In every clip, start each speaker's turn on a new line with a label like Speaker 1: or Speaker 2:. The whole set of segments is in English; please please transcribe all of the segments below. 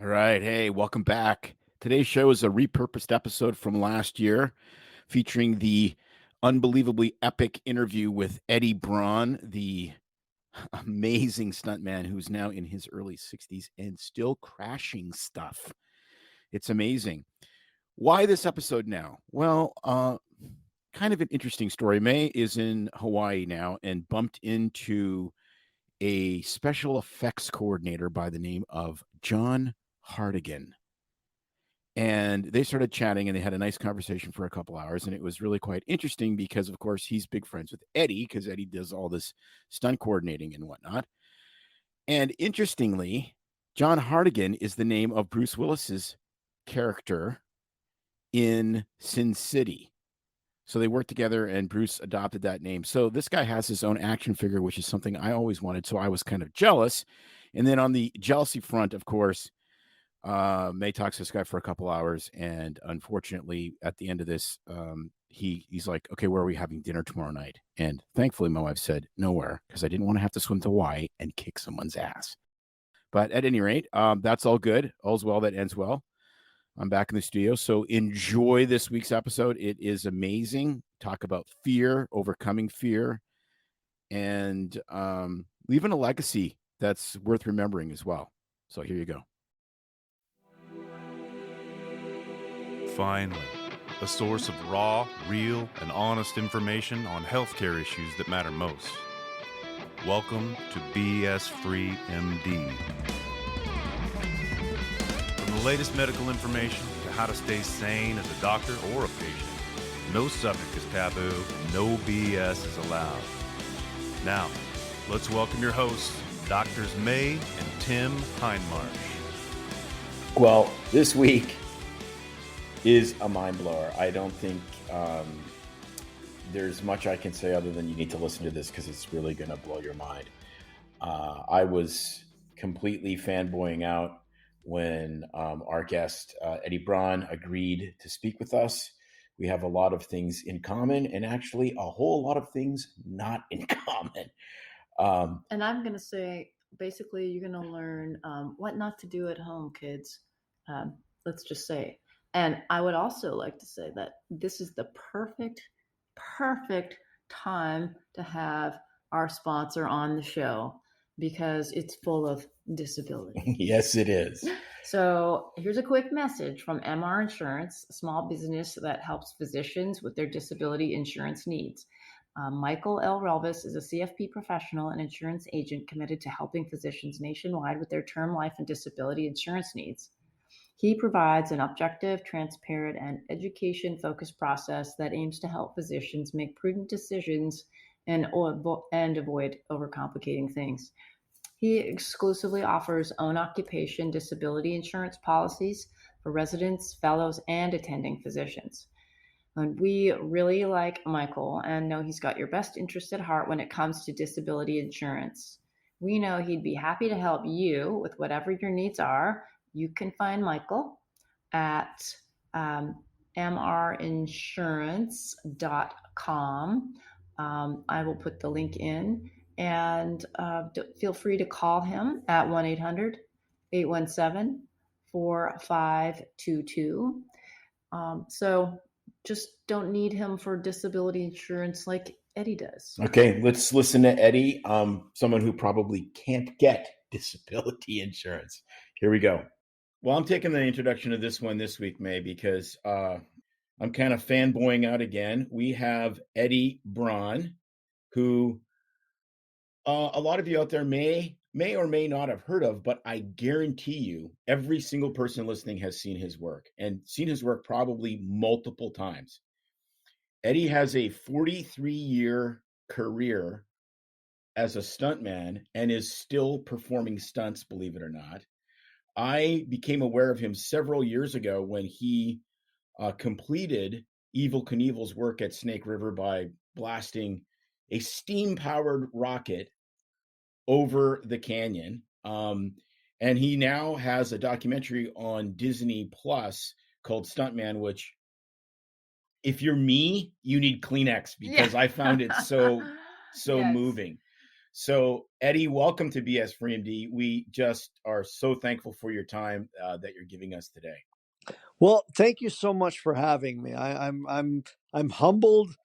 Speaker 1: All right. Hey, welcome back. Today's show is a repurposed episode from last year featuring the unbelievably epic interview with Eddie Braun, the amazing stuntman who's now in his early 60s and still crashing stuff. It's amazing. Why this episode now? Well, kind of an interesting story. May is in Hawaii now and bumped into a special effects coordinator by the name of John Hardigan. And they started chatting and they had a nice conversation for a couple hours. And it was really quite interesting because, of course, he's big friends with Eddie because Eddie does all this stunt coordinating and whatnot. And interestingly, John Hardigan is the name of Bruce Willis's character in Sin City. So they worked together and Bruce adopted that name. So this guy has his own action figure, which is something I always wanted. So I was kind of jealous. And then on the jealousy front, of course, May talks to this guy for a couple hours. And unfortunately, at the end of this, he's like, okay, where are we having dinner tomorrow night? And thankfully, my wife said nowhere because I didn't want to have to swim to Hawaii and kick someone's ass. But at any rate, that's all good. All's well that ends well. I'm back in the studio. So enjoy this week's episode. It is amazing. Talk about fear, overcoming fear, and leaving a legacy that's worth remembering as well. So here you go.
Speaker 2: Finally, a source of raw, real, and honest information on healthcare issues that matter most. Welcome to BS Free MD. From the latest medical information to how to stay sane as a doctor or a patient, no subject is taboo, no BS is allowed. Now, let's welcome your hosts, Doctors May and Tim Hindmarsh.
Speaker 1: Well, this week is a mind blower. I don't think there's much I can say other than you need to listen to this because it's really going to blow your mind. I was completely fanboying out when our guest, Eddie Braun, agreed to speak with us. We have a lot of things in common and actually a whole lot of things not in common.
Speaker 3: And I'm going to say, basically, you're going to learn what not to do at home, kids. Let's just say it. And I would also like to say that this is the perfect time to have our sponsor on the show because it's full of disability.
Speaker 1: Yes, it is.
Speaker 3: So here's a quick message from MR Insurance, a small business that helps physicians with their disability insurance needs. Michael L. Relvis is a CFP professional and insurance agent committed to helping physicians nationwide with their term life and disability insurance needs. He provides an objective, transparent, and education-focused process that aims to help physicians make prudent decisions and avoid overcomplicating things. He exclusively offers own occupation disability insurance policies for residents, fellows, and attending physicians. And we really like Michael and know he's got your best interest at heart when it comes to disability insurance. We know he'd be happy to help you with whatever your needs are. You can find Michael at mrinsurance.com. I will put the link in, and feel free to call him at 1-800-817-4522. So just don't need him for disability insurance like Eddie does.
Speaker 1: Okay, let's listen to Eddie, someone who probably can't get disability insurance. Here we go. Well, I'm taking the introduction of this one this week, May, because I'm kind of fanboying out again. We have Eddie Braun, who a lot of you out there may or may not have heard of, but I guarantee you every single person listening has seen his work and seen his work probably multiple times. Eddie has a 43-year career as a stuntman and is still performing stunts, believe it or not. I became aware of him several years ago when he completed Evil Knievel's work at Snake River by blasting a steam-powered rocket over the canyon. And he now has a documentary on Disney Plus called Stuntman, which, if you're me, you need Kleenex because I found it so
Speaker 3: Yes.
Speaker 1: moving. So, Eddie, welcome to BS Free MD. We just are so thankful for your time that you're giving us today.
Speaker 4: Well, thank you so much for having me. I'm humbled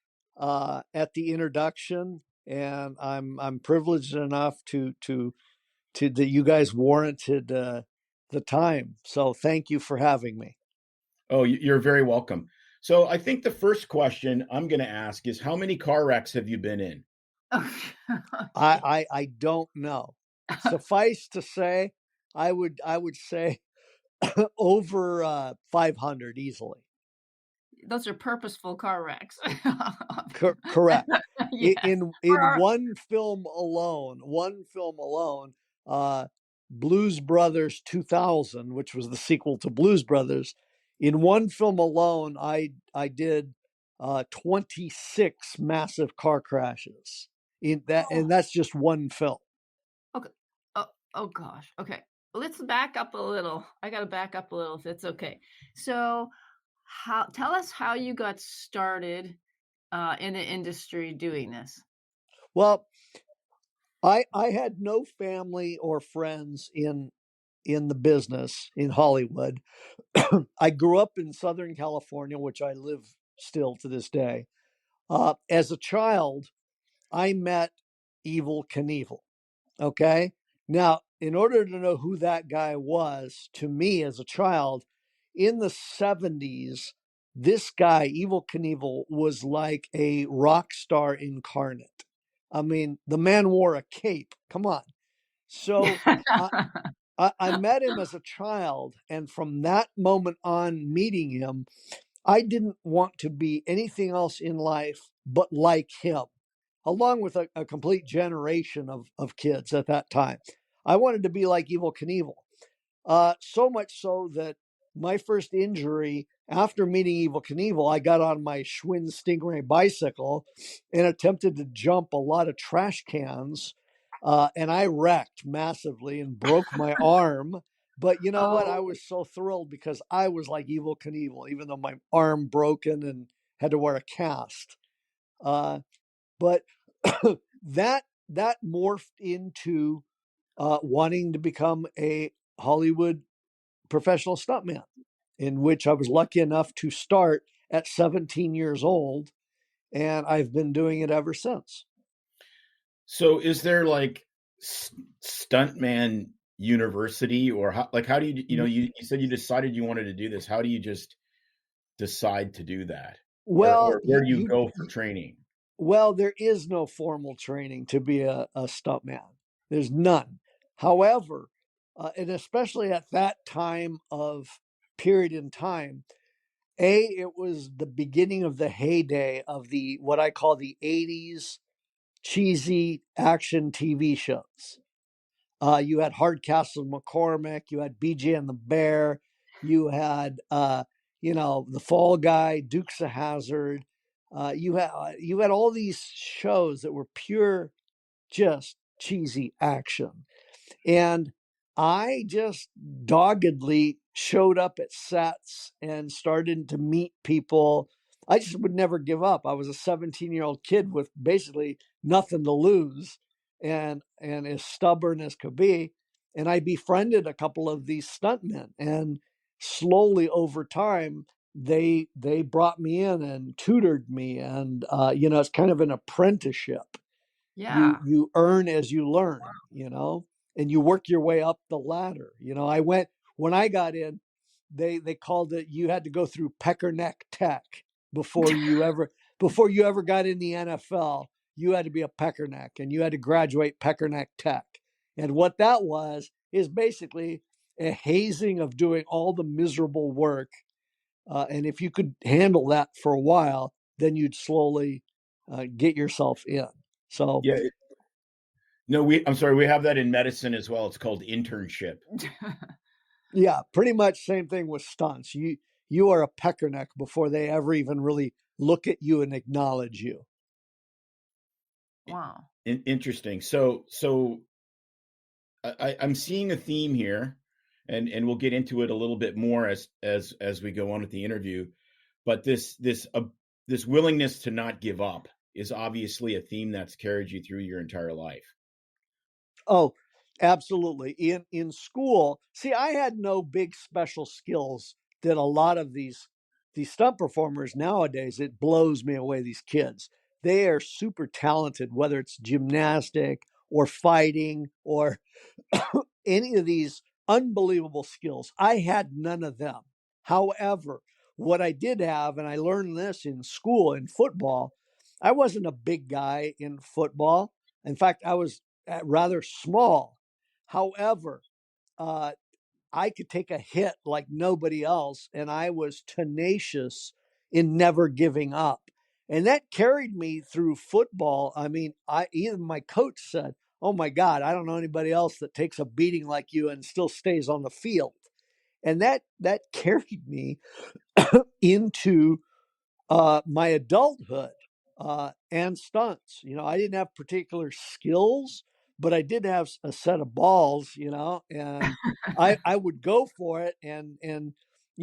Speaker 4: at the introduction, and I'm privileged enough to that you guys warranted the time. So thank you for having me.
Speaker 1: Oh, you're very welcome. So, I think the first question I'm going to ask is, how many car wrecks have you been in?
Speaker 4: I don't know. Suffice to say, I would say over 500 easily.
Speaker 3: Those are purposeful car wrecks.
Speaker 4: Correct.
Speaker 3: Yeah.
Speaker 4: In one film alone, Blues Brothers 2000, which was the sequel to Blues Brothers, in one film alone, I did 26 massive car crashes in that, and that's just one film.
Speaker 3: Okay. Oh gosh. Okay. Let's back up a little. I got to back up a little if it's okay. So, tell us how you got started in the industry doing this.
Speaker 4: Well, I had no family or friends in the business in Hollywood. I grew up in Southern California, which I live still to this day. As a child, I met Evil Knievel. Okay. Now, in order to know who that guy was to me as a child, in the 70s, this guy, Evil Knievel, was like a rock star incarnate. I mean, the man wore a cape. Come on. So I met him as a child. And from that moment on, meeting him, I didn't want to be anything else in life but like him, along with a complete generation of kids at that time. I wanted to be like Evil Knievel. So much so that my first injury after meeting Evil Knievel, I got on my Schwinn Stingray bicycle and attempted to jump a lot of trash cans. And I wrecked massively and broke my arm. But you know what? I was so thrilled because I was like Evil Knievel, even though my arm broken and had to wear a cast. But that morphed into wanting to become a Hollywood professional stuntman, in which I was lucky enough to start at 17 years old, and I've been doing it ever since.
Speaker 1: So, is there like Stuntman University, or how do you, you said you decided you wanted to do this? How do you just decide to do that?
Speaker 4: Well,
Speaker 1: or where do you go for training?
Speaker 4: Well, there is no formal training to be a stuntman. There's none. However, and especially at that time of period in time, it was the beginning of the heyday of the what I call the 80s cheesy action TV shows. You had Hardcastle McCormick, you had BJ and the Bear, you had the Fall Guy, Dukes of Hazzard. You had all these shows that were pure, just cheesy action. And I just doggedly showed up at sets and started to meet people. I just would never give up. I was a 17-year-old kid with basically nothing to lose and as stubborn as could be. And I befriended a couple of these stuntmen, and slowly over time, they brought me in and tutored me. And, it's kind of an apprenticeship.
Speaker 3: Yeah.
Speaker 4: You earn as you learn, and you work your way up the ladder. When I got in, they called it, you had to go through Peckerneck Tech before you ever got in the NFL. You had to be a Peckerneck, and you had to graduate Peckerneck Tech. And what that was is basically a hazing of doing all the miserable work. And if you could handle that for a while, then you'd slowly get yourself in. So
Speaker 1: yeah, no, I'm sorry, we have that in medicine as well. It's called internship.
Speaker 4: Yeah, pretty much same thing with stunts. You are a Peckerneck before they ever even really look at you and acknowledge you.
Speaker 3: Wow.
Speaker 1: Interesting. So I'm seeing a theme here, and we'll get into it a little bit more as we go on with the interview. But this willingness to not give up is obviously a theme that's carried you through your entire life.
Speaker 4: Oh, absolutely. In school, see, I had no big special skills that a lot of these stunt performers nowadays. It blows me away. These kids, they are super talented, whether it's gymnastic or fighting or any of these unbelievable skills. I had none of them. However, what I did have, and I learned this in school in football, I wasn't a big guy in football. In fact, I was rather small. However, uh, I could take a hit like nobody else, and I was tenacious in never giving up. And that carried me through football. I mean, even my coach said, "Oh my God, I don't know anybody else that takes a beating like you and still stays on the field." And that carried me into my adulthood and stunts. I didn't have particular skills, but I did have a set of balls, and I would go for it. And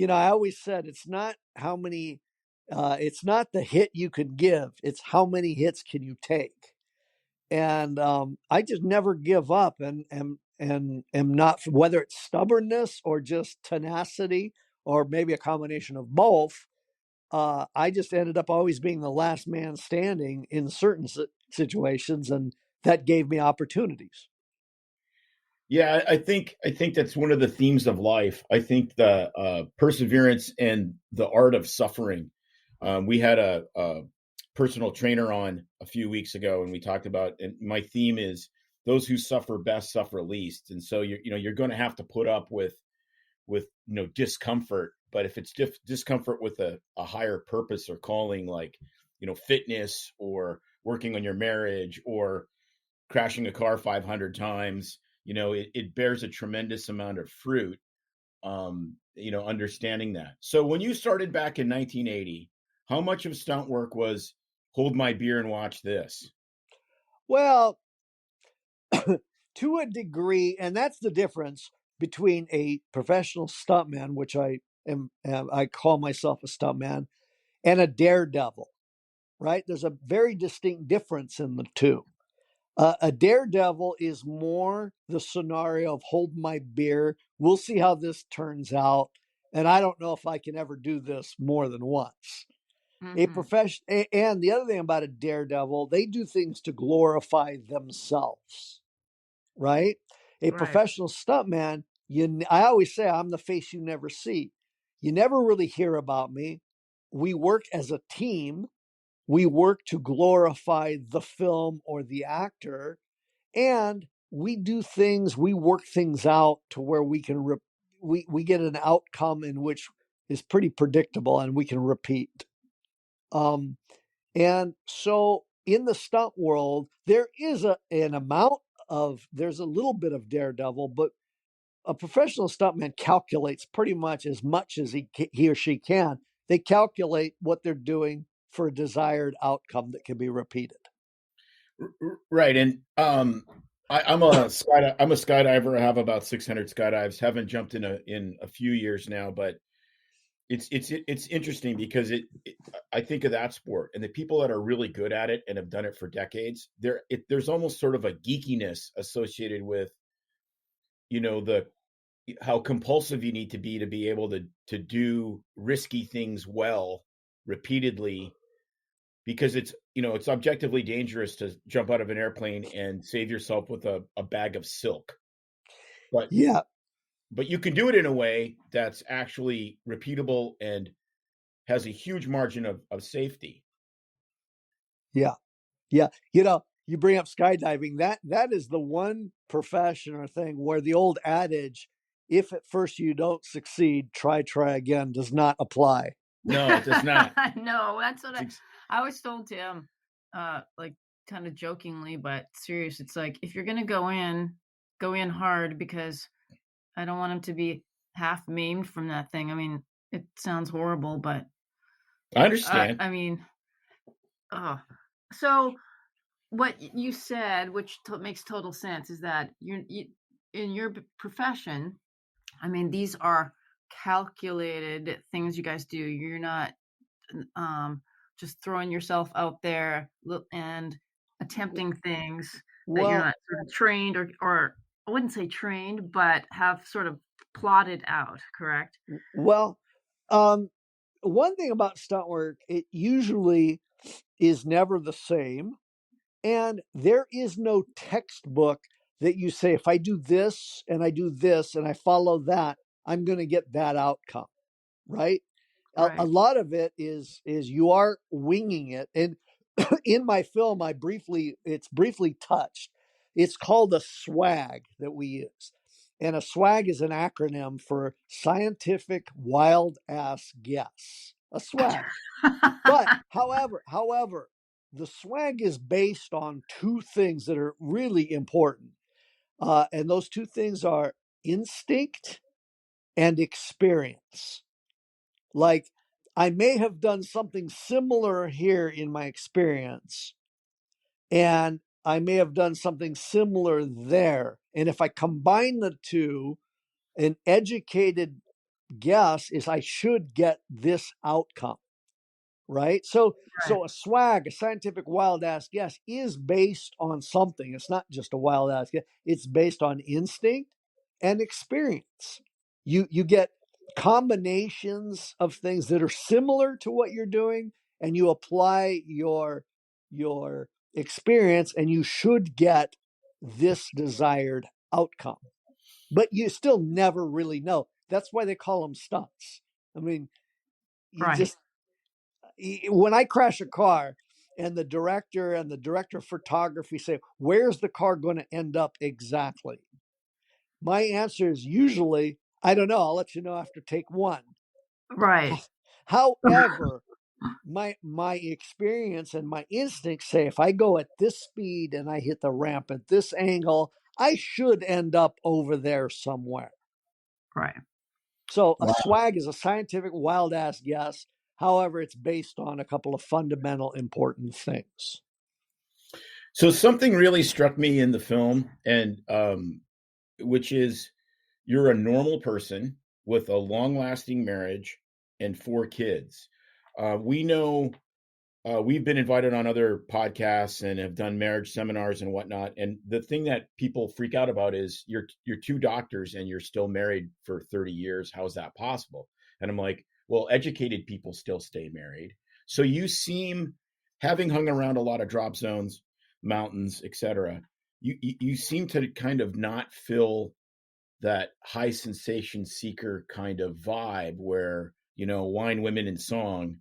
Speaker 4: I always said it's not how many, it's not the hit you can give, it's how many hits can you take. And I just never give up, and am not, whether it's stubbornness or just tenacity or maybe a combination of both. I just ended up always being the last man standing in certain situations, and that gave me opportunities.
Speaker 1: Yeah, I think that's one of the themes of life. I think the perseverance and the art of suffering. We had a personal trainer on a few weeks ago, and we talked about. And my theme is those who suffer best suffer least. And so you're going to have to put up with discomfort. But if it's discomfort with a higher purpose or calling, like fitness or working on your marriage or crashing a car 500 times, it bears a tremendous amount of fruit. Understanding that. So when you started back in 1980, how much of stunt work was hold my beer and watch this?
Speaker 4: Well, to a degree, and that's the difference between a professional stuntman, which I call myself a stuntman, and a daredevil, right? There's a very distinct difference in the two. A daredevil is more the scenario of hold my beer. We'll see how this turns out. And I don't know if I can ever do this more than once. A profession, and the other thing about a daredevil, they do things to glorify themselves, right? A
Speaker 3: Right.
Speaker 4: professional stuntman, I always say I'm the face you never see. You never really hear about me. We work as a team. We work to glorify the film or the actor, and we do things, we work things out to where we can we get an outcome in which is pretty predictable and we can repeat. And so in the stunt world, there is an amount of, there's a little bit of daredevil, but a professional stuntman calculates pretty much as he or she can. They calculate what they're doing for a desired outcome that can be repeated.
Speaker 1: Right. And I'm a skydiver. I have about 600 skydives. Haven't jumped in a few years now, but it's interesting because I think of that sport and the people that are really good at it and have done it for decades. There's almost sort of a geekiness associated with how compulsive you need to be able to do risky things well repeatedly, because it's objectively dangerous to jump out of an airplane and save yourself with a bag of silk. But
Speaker 4: yeah,
Speaker 1: but you can do it in a way that's actually repeatable and has a huge margin of safety.
Speaker 4: Yeah. You bring up skydiving. That is the one profession or thing where the old adage, if at first you don't succeed, try again, does not apply.
Speaker 1: No, it does not.
Speaker 3: No, that's what I always told Tim, like kind of jokingly, but serious. It's like, if you're going to go in hard, because I don't want him to be half maimed from that thing. I mean, it sounds horrible, but
Speaker 1: I understand.
Speaker 3: I mean, so what you said, which makes total sense, is that you in your profession, I mean, these are calculated things you guys do. You're not just throwing yourself out there and attempting things that you're
Speaker 4: Well,
Speaker 3: not sort of trained or I wouldn't say trained, but have sort of plotted out, correct?
Speaker 4: well, um, one thing about stunt work, it usually is never the same. And there is no textbook that you say, if I do this and I do this and I follow that, I'm going to get that outcome, right? A
Speaker 3: Right.
Speaker 4: lot of it is you are winging it. And in my film, it's briefly touched. It's called a swag that we use. And a swag is an acronym for scientific wild ass guess. A swag. But however, the swag is based on two things that are really important. And those two things are instinct and experience. Like, I may have done something similar here in my experience, and I may have done something similar there. And if I combine the two, an educated guess is I should get this outcome. Right. So
Speaker 3: Right.
Speaker 4: a swag, a scientific wild ass guess, is based on something. It's not just a wild ass guess. It's based on instinct and experience. You get combinations of things that are similar to what you're doing, and you apply your experience, and you should get this desired outcome. But you still never really know. That's why they call them stunts. I mean, you
Speaker 3: Right.
Speaker 4: just when I crash a car and the director of photography say, where's the car going to end up exactly? My answer is usually, I don't know. I'll let you know after take one.
Speaker 3: Right.
Speaker 4: However, my experience and my instincts say if I go at this speed and I hit the ramp at this angle, I should end up over there somewhere.
Speaker 3: Right.
Speaker 4: So a
Speaker 1: Wow.
Speaker 4: swag is a scientific wild ass guess. However, it's based on a couple of fundamental important things.
Speaker 1: So something really struck me in the film, and which is you're a normal person with a long-lasting marriage and 4 kids. We know we've been invited on other podcasts and have done marriage seminars and whatnot. And the thing that people freak out about is you're 2 doctors and you're still married for 30 years. How is that possible? And I'm like, well, educated people still stay married. So you seem, having hung around a lot of drop zones, mountains, etc., you seem to kind of not fill that high sensation seeker kind of vibe where, wine, women, and song.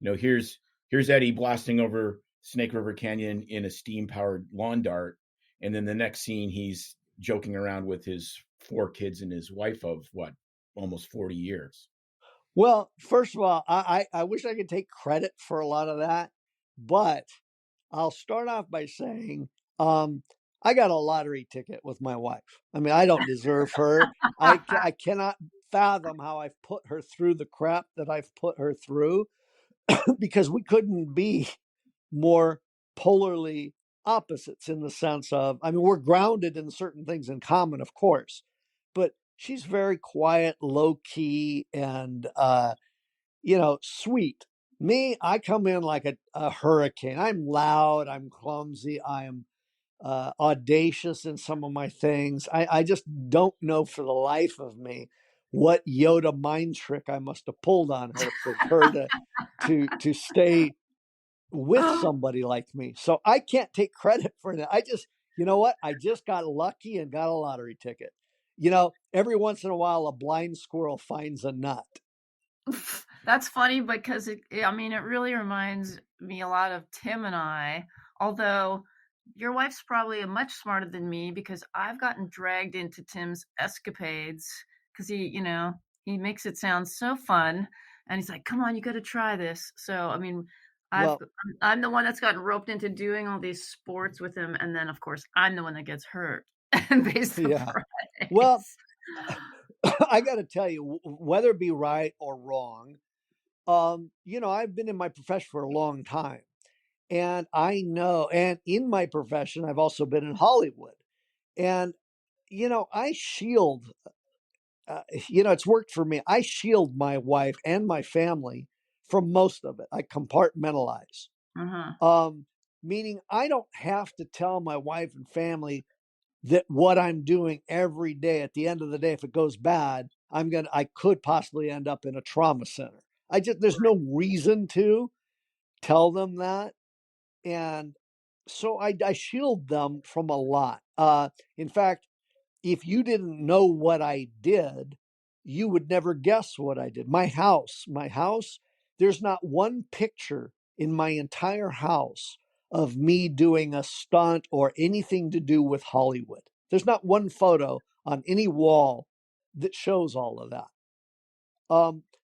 Speaker 1: Here's Eddie blasting over Snake River Canyon in a steam powered lawn dart, and then the next scene he's joking around with his 4 kids and his wife of what, almost 40 years.
Speaker 4: Well, first of all, I wish I could take credit for a lot of that, but I'll start off by saying I got a lottery ticket with my wife. I mean, I don't deserve her. I cannot fathom how I've put her through the crap that I've put her through because we couldn't be more polarly opposites in the sense of, I mean, we're grounded in certain things in common, of course, but she's very quiet, low key, and, sweet. Me, I come in like a hurricane. I'm loud, I'm clumsy, I am audacious in some of my things. I just don't know for the life of me what Yoda mind trick I must have pulled on her for her to stay with somebody like me. So I can't take credit for that. You know what? I just got lucky and got a lottery ticket. Every once in a while, a blind squirrel finds a nut.
Speaker 3: That's funny because it really reminds me a lot of Tim and I, although your wife's probably much smarter than me because I've gotten dragged into Tim's escapades because he makes it sound so fun and he's like, come on, you got to try this. So, I'm the one that's gotten roped into doing all these sports with him. And then of course I'm the one that gets hurt and pays the price.
Speaker 4: Well, I got to tell you, whether it be right or wrong, I've been in my profession for a long time, and I know, and in my profession, I've also been in Hollywood, and I shield. It's worked for me. I shield my wife and my family from most of it. I compartmentalize.
Speaker 3: Uh-huh.
Speaker 4: meaning I don't have to tell my wife and family that what I'm doing every day. At the end of the day, if it goes bad, I could possibly end up in a trauma center. There's no reason to tell them that. And so I shield them from a lot. In fact, if you didn't know what I did, you would never guess what I did. My house, there's not one picture in my entire house of me doing a stunt or anything to do with Hollywood. There's not one photo on any wall that shows all of that.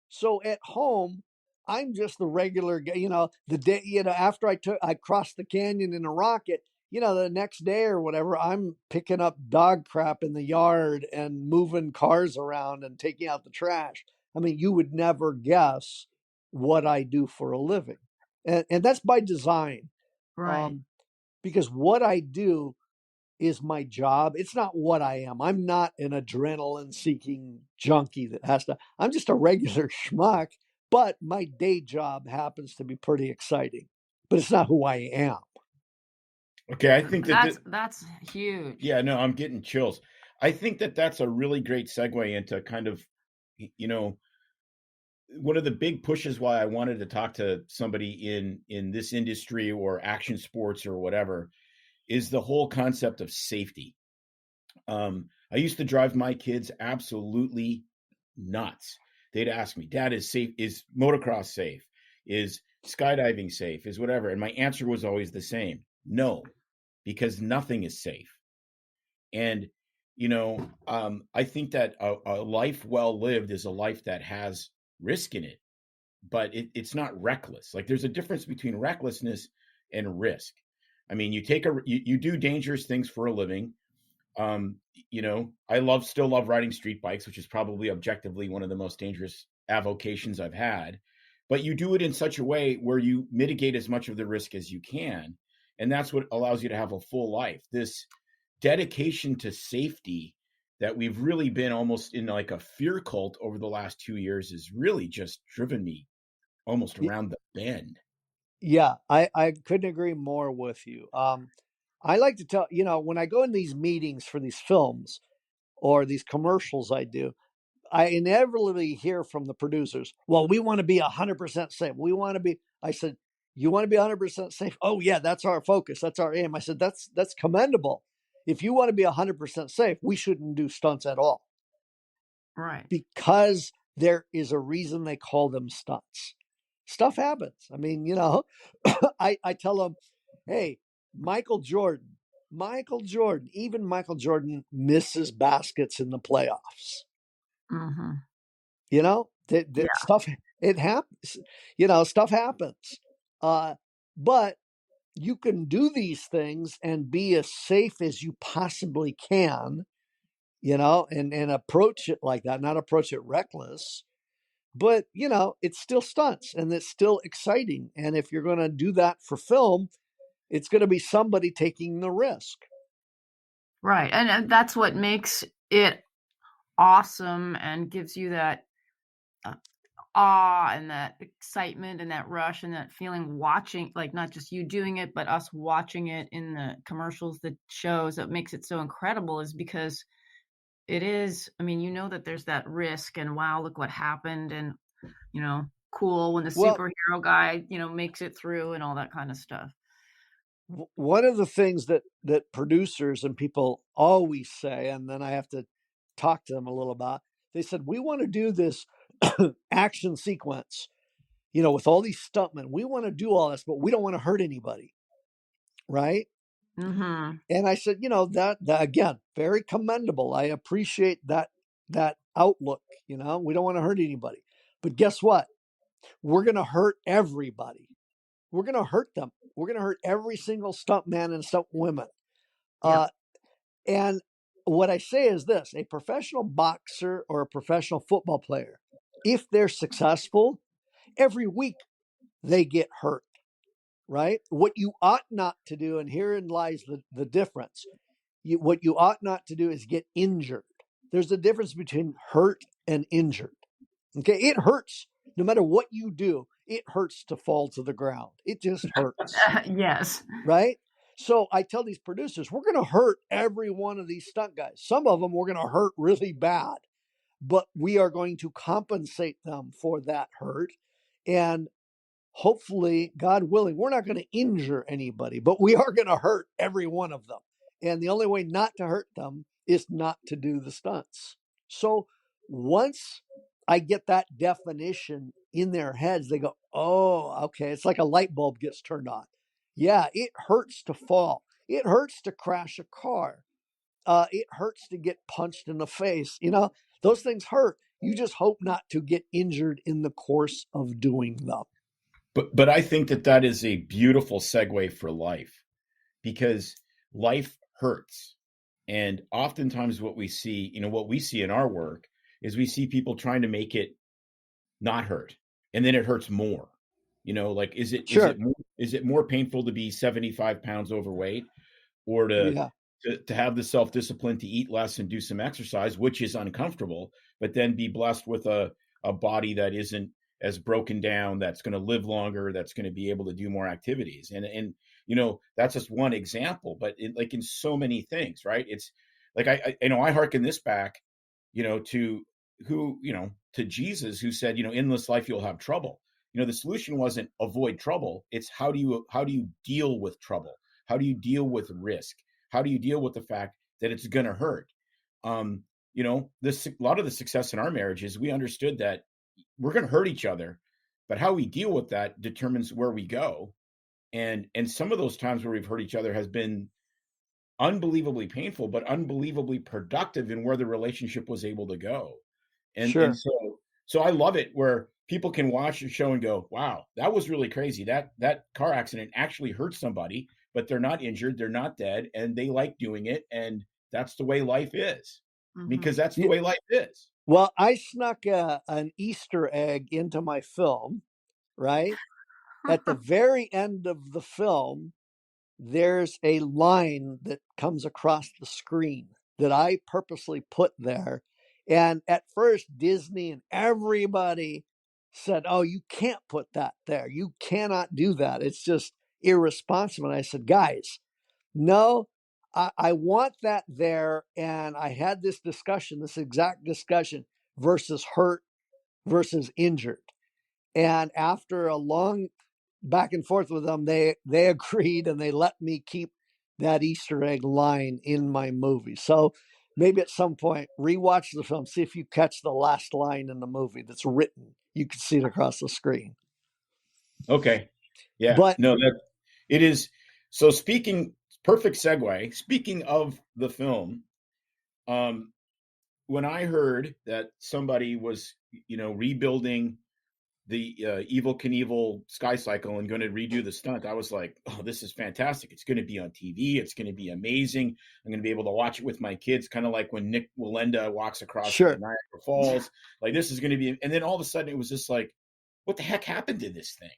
Speaker 4: So at home, I'm just the regular guy, the day, after I crossed the canyon in a rocket, the next day or whatever, I'm picking up dog crap in the yard and moving cars around and taking out the trash. I mean, you would never guess what I do for a living. And that's by design.
Speaker 3: Right.
Speaker 4: Because what I do is my job. It's not what I am. I'm not an adrenaline seeking junkie I'm just a regular schmuck, but my day job happens to be pretty exciting, but it's not who I am.
Speaker 1: Okay. I think
Speaker 3: that's huge.
Speaker 1: Yeah, no, I'm getting chills. I think that's a really great segue into kind of, one of the big pushes why I wanted to talk to somebody in this industry or action sports or whatever is the whole concept of safety. I used to drive my kids absolutely nuts. They'd ask me, Dad, is motocross safe? Is skydiving safe? Is whatever? And my answer was always the same. No, because nothing is safe. And, I think that a life well lived is a life that has risk in it, but it's not reckless. Like there's a difference between recklessness and risk. I mean, you do dangerous things for a living. I still love riding street bikes, which is probably objectively one of the most dangerous avocations I've had, but you do it in such a way where you mitigate as much of the risk as you can. And that's what allows you to have a full life. This dedication to safety that we've really been almost in like a fear cult over the last 2 years has really just driven me almost around the bend.
Speaker 4: Yeah, I couldn't agree more with you. I like to tell, when I go in these meetings for these films or these commercials I do, I inevitably hear from the producers, well, we want to be 100% safe. I said, you want to be 100% safe? Oh yeah, that's our focus. That's our aim. I said, that's commendable. If you want to be 100% safe, we shouldn't do stunts at all.
Speaker 3: Right.
Speaker 4: Because there is a reason they call them stunts. Stuff happens. I mean, I tell them, hey, Michael Jordan, even Michael Jordan misses baskets in the playoffs.
Speaker 3: Mm-hmm.
Speaker 4: Stuff, it happens, stuff happens. But you can do these things and be as safe as you possibly can, and approach it like that, not approach it reckless. But, it's still stunts and it's still exciting. And if you're going to do that for film, it's going to be somebody taking the risk.
Speaker 3: Right. And that's what makes it awesome and gives you that awe and that excitement and that rush and that feeling watching, like not just you doing it, but us watching it in the commercials, the shows. That makes it so incredible is because it is, that there's that risk and wow, look what happened. And, cool when the superhero guy, makes it through and all that kind of stuff.
Speaker 4: One of the things that producers and people always say, and then I have to talk to them a little about, they said, we want to do this action sequence, with all these stuntmen. We want to do all this, but we don't want to hurt anybody. Right.
Speaker 3: Mm-hmm.
Speaker 4: And I said, that again, very commendable. I appreciate that outlook. We don't want to hurt anybody, but guess what? We're going to hurt everybody. We're going to hurt them. We're going to hurt every single stunt man and stunt woman. Yeah. And what I say is this: a professional boxer or a professional football player, if they're successful, every week they get hurt. Right? What you ought not to do, and herein lies the difference. What you ought not to do is get injured. There's a difference between hurt and injured. Okay, it hurts no matter what you do. it hurts to fall to the ground. It just hurts,
Speaker 3: Yes.
Speaker 4: right? So I tell these producers, we're going to hurt every one of these stunt guys. Some of them we're going to hurt really bad, but we are going to compensate them for that hurt. And hopefully, God willing, we're not going to injure anybody, but we are going to hurt every one of them. And the only way not to hurt them is not to do the stunts. So once I get that definition in their heads, they go, oh, okay. It's like a light bulb gets turned on. Yeah, it hurts to fall. It hurts to crash a car. It hurts to get punched in the face. Those things hurt. You just hope not to get injured in the course of doing them.
Speaker 1: But I think that is a beautiful segue for life, because life hurts. And oftentimes what we see in our work is we see people trying to make it not hurt, and then it hurts more. Like, is it more painful to be 75 pounds overweight, or to have the self-discipline to eat less and do some exercise, which is uncomfortable, but then be blessed with a body that isn't as broken down, that's going to live longer, that's going to be able to do more activities. And that's just one example, but in so many things, right? It's like, I hearken this back, to Jesus, who said, in this life you'll have trouble. The solution wasn't avoid trouble. It's how do you deal with trouble? How do you deal with risk? How do you deal with the fact that it's going to hurt? A lot of the success in our marriage is we understood that we're going to hurt each other, but how we deal with that determines where we go. And some of those times where we've hurt each other has been unbelievably painful, but unbelievably productive in where the relationship was able to go. And so I love it where people can watch the show and go, wow, that was really crazy. That car accident actually hurt somebody, but they're not injured, they're not dead, and they like doing it. And that's the way life is, because that's the way life is.
Speaker 4: Well, I snuck an Easter egg into my film, right? At the very end of the film, there's a line that comes across the screen that I purposely put there. And at first, Disney and everybody said, oh, you can't put that there. You cannot do that. It's just irresponsible. And I said, guys, no, I want that there. And I had this exact discussion, versus hurt versus injured. And after a long back and forth with them, they agreed, and they let me keep that Easter egg line in my movie. So maybe at some point, rewatch the film, see if you catch the last line in the movie that's written. You can see it across the screen.
Speaker 1: Okay. Yeah.
Speaker 4: But
Speaker 1: no, it is. So perfect segue. Speaking of the film, when I heard that somebody was, rebuilding the Evil Knievel Sky Cycle and going to redo the stunt, I was like, oh, this is fantastic. It's going to be on TV. It's going to be amazing. I'm going to be able to watch it with my kids, kind of like when Nick Wallenda walks across Niagara Falls. Like, this is going to be, and then all of a sudden it was just like, what the heck happened to this thing?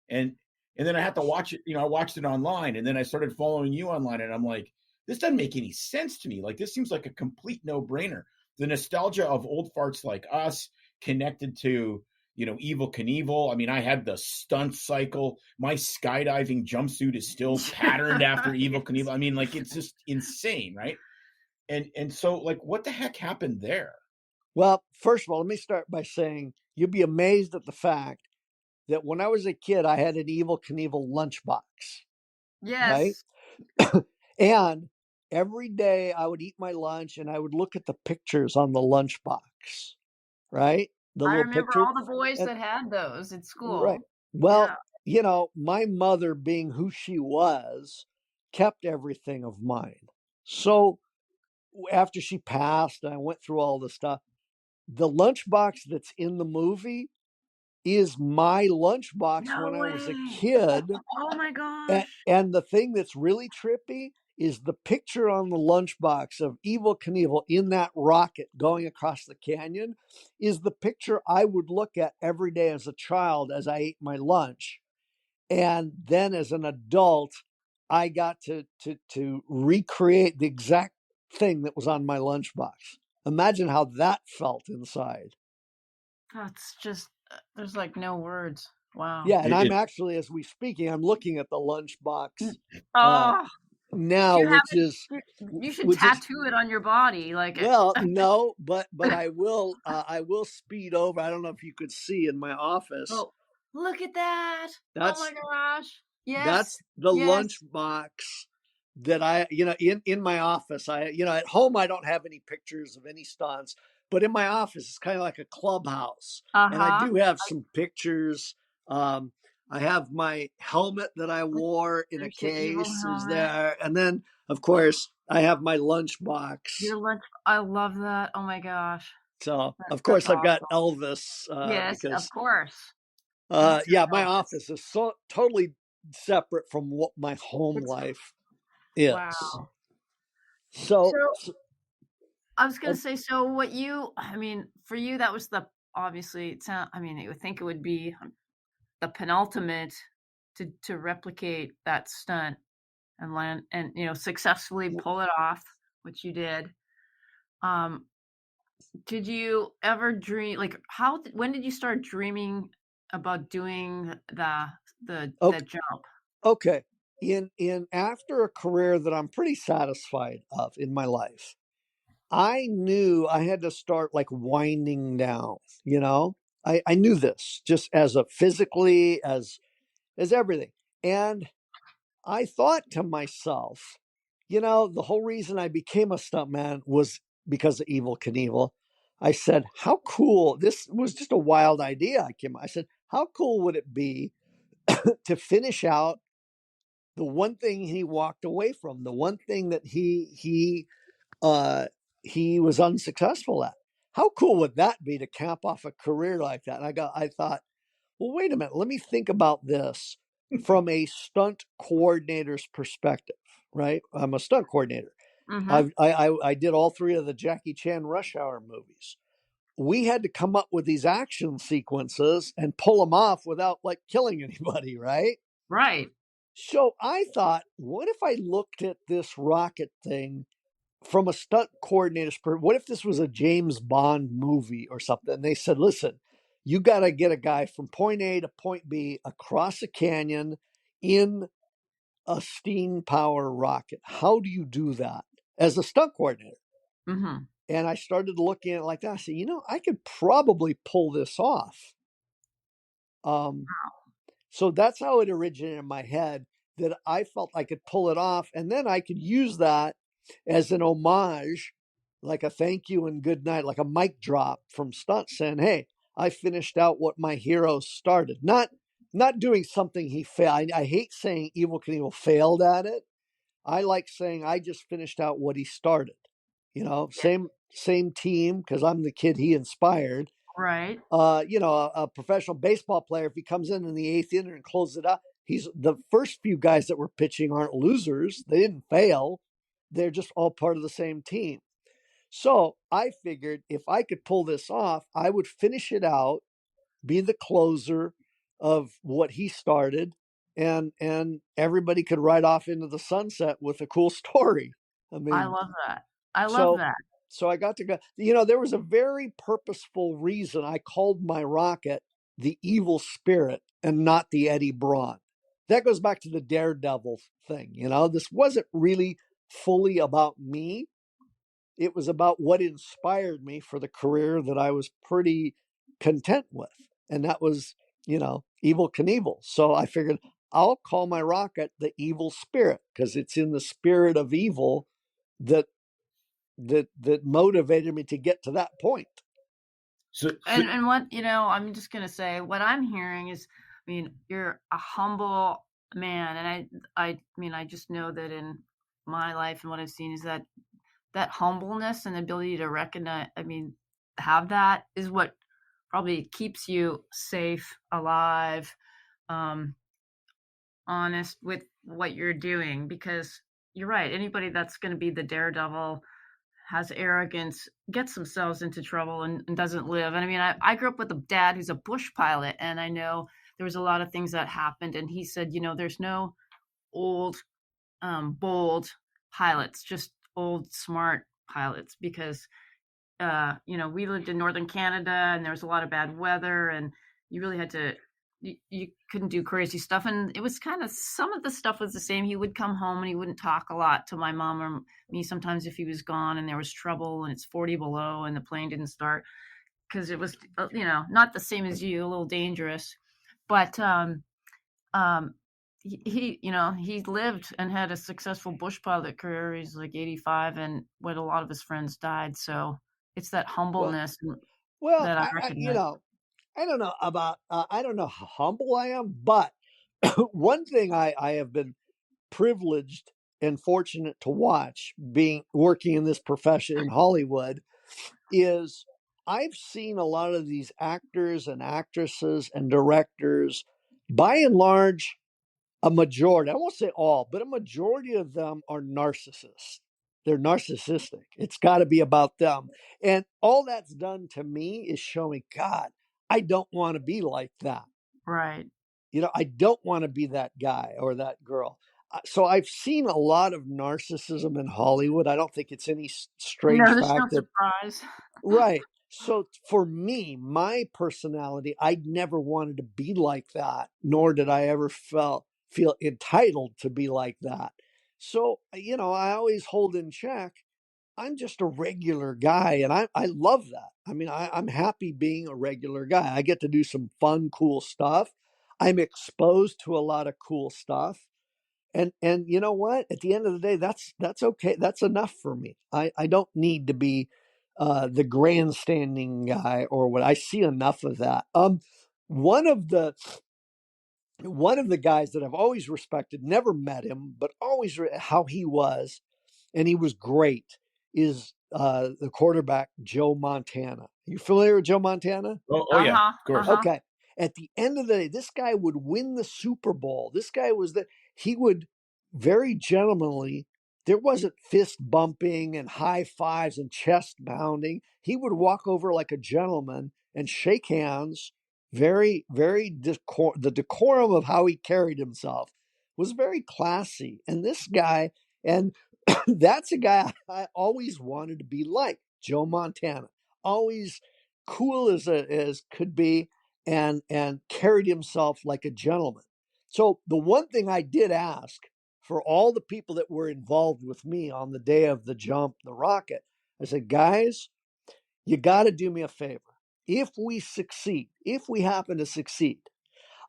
Speaker 1: And then I had to watch it, I watched it online, and then I started following you online, and I'm like, this doesn't make any sense to me. Like, this seems like a complete no-brainer. The nostalgia of old farts like us connected to, Evil Knievel. I mean, I had the stunt cycle. My skydiving jumpsuit is still patterned after Evil Knievel. I mean, like, it's just insane, right? And so, like, what the heck happened there?
Speaker 4: Well, first of all, let me start by saying you'll be amazed at the fact that when I was a kid, I had an Evil Knievel lunchbox.
Speaker 3: Yes.
Speaker 4: Right? And every day I would eat my lunch and I would look at the pictures on the lunchbox, right?
Speaker 3: I remember all the boys that had those at school.
Speaker 4: Right. Well, my mother, being who she was, kept everything of mine. So after she passed, I went through all the stuff. The lunchbox that's in the movie is my lunchbox when I was a kid.
Speaker 3: Oh my gosh.
Speaker 4: And the thing that's really trippy is the picture on the lunchbox of Evil Knievel in that rocket going across the canyon is the picture I would look at every day as a child as I ate my lunch. And then as an adult, I got to recreate the exact thing that was on my lunchbox. Imagine how that felt inside.
Speaker 3: That's just, there's like no words. Wow.
Speaker 4: Yeah, and
Speaker 1: It-
Speaker 4: I'm
Speaker 1: it-
Speaker 4: actually, as we speaking, I'm looking at the lunchbox
Speaker 3: Oh,
Speaker 4: now,
Speaker 3: do you have
Speaker 4: which
Speaker 3: it?
Speaker 4: is
Speaker 3: You should
Speaker 4: which is
Speaker 3: tattoo it on your body, like it.
Speaker 4: well, no, but I will speed over. I don't know if you could see in my office.
Speaker 3: Oh, look at that! Oh my
Speaker 4: That's
Speaker 3: gosh! Yes,
Speaker 4: that's the
Speaker 3: yes.
Speaker 4: lunchbox that I, in my office. At home I don't have any pictures of any stunts, but in my office it's kind of like a clubhouse, and I
Speaker 3: Uh-huh.
Speaker 4: do have some pictures. Um, I have my helmet that I wore in a
Speaker 3: There's your evil
Speaker 4: case is
Speaker 3: helmet.
Speaker 4: there, and then of course I have my lunchbox.
Speaker 3: Your lunch. I love that. Oh my gosh.
Speaker 4: So of
Speaker 3: That's
Speaker 4: course I've got
Speaker 3: awesome.
Speaker 4: Elvis
Speaker 3: Yes, of
Speaker 4: because
Speaker 3: course. Answer
Speaker 4: yeah, my
Speaker 3: Elvis.
Speaker 4: office is so totally separate from what my home
Speaker 3: It's
Speaker 4: life is.
Speaker 3: wow.
Speaker 4: So,
Speaker 3: So I was gonna
Speaker 4: uh,
Speaker 3: say, so what you, I mean, for you, that was the obviously. I mean, you would think it would be the penultimate to replicate that stunt and land and successfully pull it off, which you did. Um, did you ever dream like when did you start dreaming about doing the jump?
Speaker 4: okay. In after a career that I'm pretty satisfied of in my life, I knew I had to start like winding down, you know? I knew this just as a physically as everything. And I thought to myself, the whole reason I became a stuntman was because of Evil Knievel. I said, how cool, this was just a wild idea. I said, how cool would it be to finish out the one thing he walked away from, the one thing that uh, he was unsuccessful at? How cool would that be to cap off a career like that? And I thought, well, wait a minute. Let me think about this from a stunt coordinator's perspective, right? I'm a stunt coordinator.
Speaker 3: Mm-hmm.
Speaker 4: I did all three of the Jackie Chan Rush Hour movies. We had to come up with these action sequences and pull them off without like killing anybody, right?
Speaker 3: Right.
Speaker 4: So I thought, what if I looked at this rocket thing from a stunt coordinator's perspective? What if this was a James Bond movie or something? And they said, listen, you got to get a guy from point A to point B across a canyon in a steam power rocket. How do you do that as a stunt coordinator?
Speaker 3: Mm-hmm.
Speaker 4: And I started looking at it like that. I said, I could probably pull this off. So that's how it originated in my head, that I felt I could pull it off. And then I could use that as an homage, like a thank you and good night, like a mic drop from Stunt saying, hey, I finished out what my hero started. Not doing something he failed. I hate saying Evil Knievel failed at it. I like saying I just finished out what he started. Same team, because I'm the kid he inspired.
Speaker 3: Right.
Speaker 4: A professional baseball player, if he comes in the eighth inning and closes it up, he's the first few guys that were pitching aren't losers. They didn't fail. They're just all part of the same team. So I figured if I could pull this off, I would finish it out, be the closer of what he started, and everybody could ride off into the sunset with a cool story. I
Speaker 3: I
Speaker 4: mean,
Speaker 3: love that. I love
Speaker 4: so
Speaker 3: that.
Speaker 4: so I got to go. There was a very purposeful reason I called my rocket the Evil Spirit and not the Eddie Braun. That goes back to the Daredevil thing. This wasn't really fully about me. It was about what inspired me for the career that I was pretty content with. And that was, Evil Knievel. So I figured I'll call my rocket the Evil Spirit because it's in the spirit of evil that motivated me to get to that point.
Speaker 1: so,
Speaker 3: And what I'm just gonna say, what I'm hearing is, I mean, you're a humble man, and I mean, I just know that in my life and what I've seen is that humbleness and ability to recognize, I mean, have that is what probably keeps you safe, alive, um, honest with what you're doing. Because you're right, anybody that's going to be the daredevil has arrogance, gets themselves into trouble and doesn't live. And I mean, I grew up with a dad who's a bush pilot, and I know there was a lot of things that happened. And he said, there's no old, bold pilots, just old, smart pilots, because, we lived in northern Canada and there was a lot of bad weather, and you really had to you couldn't do crazy stuff. And it was kind of, some of the stuff was the same. He would come home and he wouldn't talk a lot to my mom or me sometimes if he was gone and there was trouble and it's 40 below and the plane didn't start, because it was, not the same as you, a little dangerous. But he lived and had a successful bush pilot career. He's like 85, and when a lot of his friends died. So it's that humbleness that I recognize.
Speaker 4: I don't know about, I don't know how humble I am, but one thing I have been privileged and fortunate to watch working in this profession in Hollywood is I've seen a lot of these actors and actresses and directors, by and large, a majority, I won't say all, but a majority of them are narcissists. They're narcissistic. It's got to be about them. And all that's done to me is show me, God, I don't want to be like that.
Speaker 3: Right.
Speaker 4: I don't want to be that guy or that girl. So I've seen a lot of narcissism in Hollywood. I don't think it's any strange
Speaker 3: No, there's no
Speaker 4: fact that,
Speaker 3: surprise.
Speaker 4: right. So for me, my personality, I never wanted to be like that, nor did I ever feel entitled to be like that. So, I always hold in check, I'm just a regular guy, and I love that. I mean, I'm happy being a regular guy. I get to do some fun, cool stuff. I'm exposed to a lot of cool stuff. And you know what? At the end of the day, that's okay. That's enough for me. I don't need to be the grandstanding guy or what. I see enough of that. One of the guys that I've always respected, never met him, but always how he was, and he was great, is the quarterback, Joe Montana. You familiar with Joe Montana?
Speaker 1: Oh yeah, of course.
Speaker 4: Okay. At the end of the day, this guy would win the Super Bowl. This guy he would very gentlemanly, there wasn't fist bumping and high fives and chest pounding. He would walk over like a gentleman and shake hands. Very, very the decorum of how he carried himself was very classy. And this guy, and that's a guy I always wanted to be like, Joe Montana. Always cool as could be, and carried himself like a gentleman. So the one thing I did ask for all the people that were involved with me on the day of the jump, the rocket, I said, guys, you got to do me a favor. If we succeed, if we happen to succeed,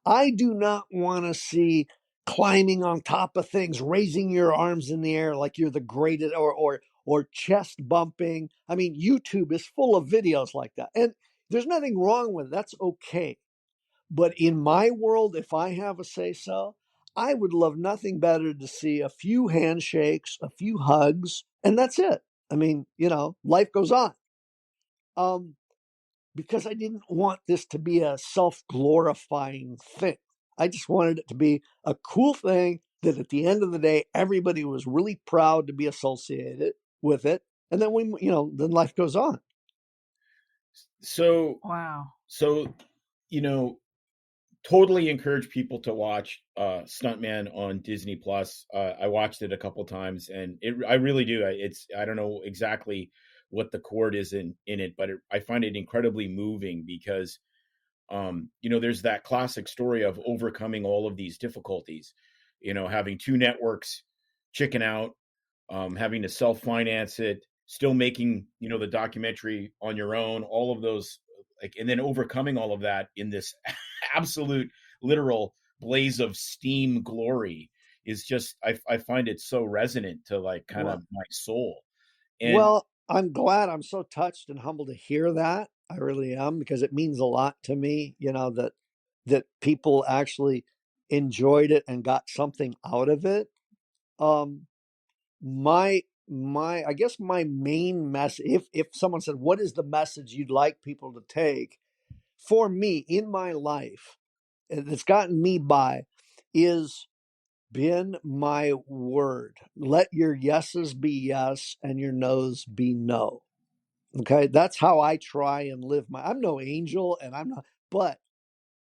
Speaker 4: I do not want to see climbing on top of things, raising your arms in the air like you're the greatest, or chest bumping. I mean, YouTube is full of videos like that. And there's nothing wrong with it. That's okay. But in my world, if I have a say so, I would love nothing better to see a few handshakes, a few hugs, and that's it. I mean, life goes on. Because I didn't want this to be a self-glorifying thing. I just wanted it to be a cool thing that at the end of the day, everybody was really proud to be associated with it. And then then life goes on.
Speaker 1: So,
Speaker 3: wow.
Speaker 1: So, totally encourage people to watch Stuntman on Disney Plus. I watched it a couple times, and I really do. I don't know exactly what the chord is in it, but I find it incredibly moving because, there's that classic story of overcoming all of these difficulties, having two networks chicken out, having to self-finance it, still making, the documentary on your own, all of those, and then overcoming all of that in this absolute literal blaze of steam glory is just, I find it so resonant to kind of my soul. And
Speaker 4: well, I'm glad. I'm so touched and humbled to hear that. I really am, because it means a lot to me, that people actually enjoyed it and got something out of it. I guess my main message, if someone said, what is the message you'd like people to take for me in my life that's gotten me by, is been my word. Let your yeses be yes and your no's be no. Okay. That's how I try and live I'm no angel, and I'm not, but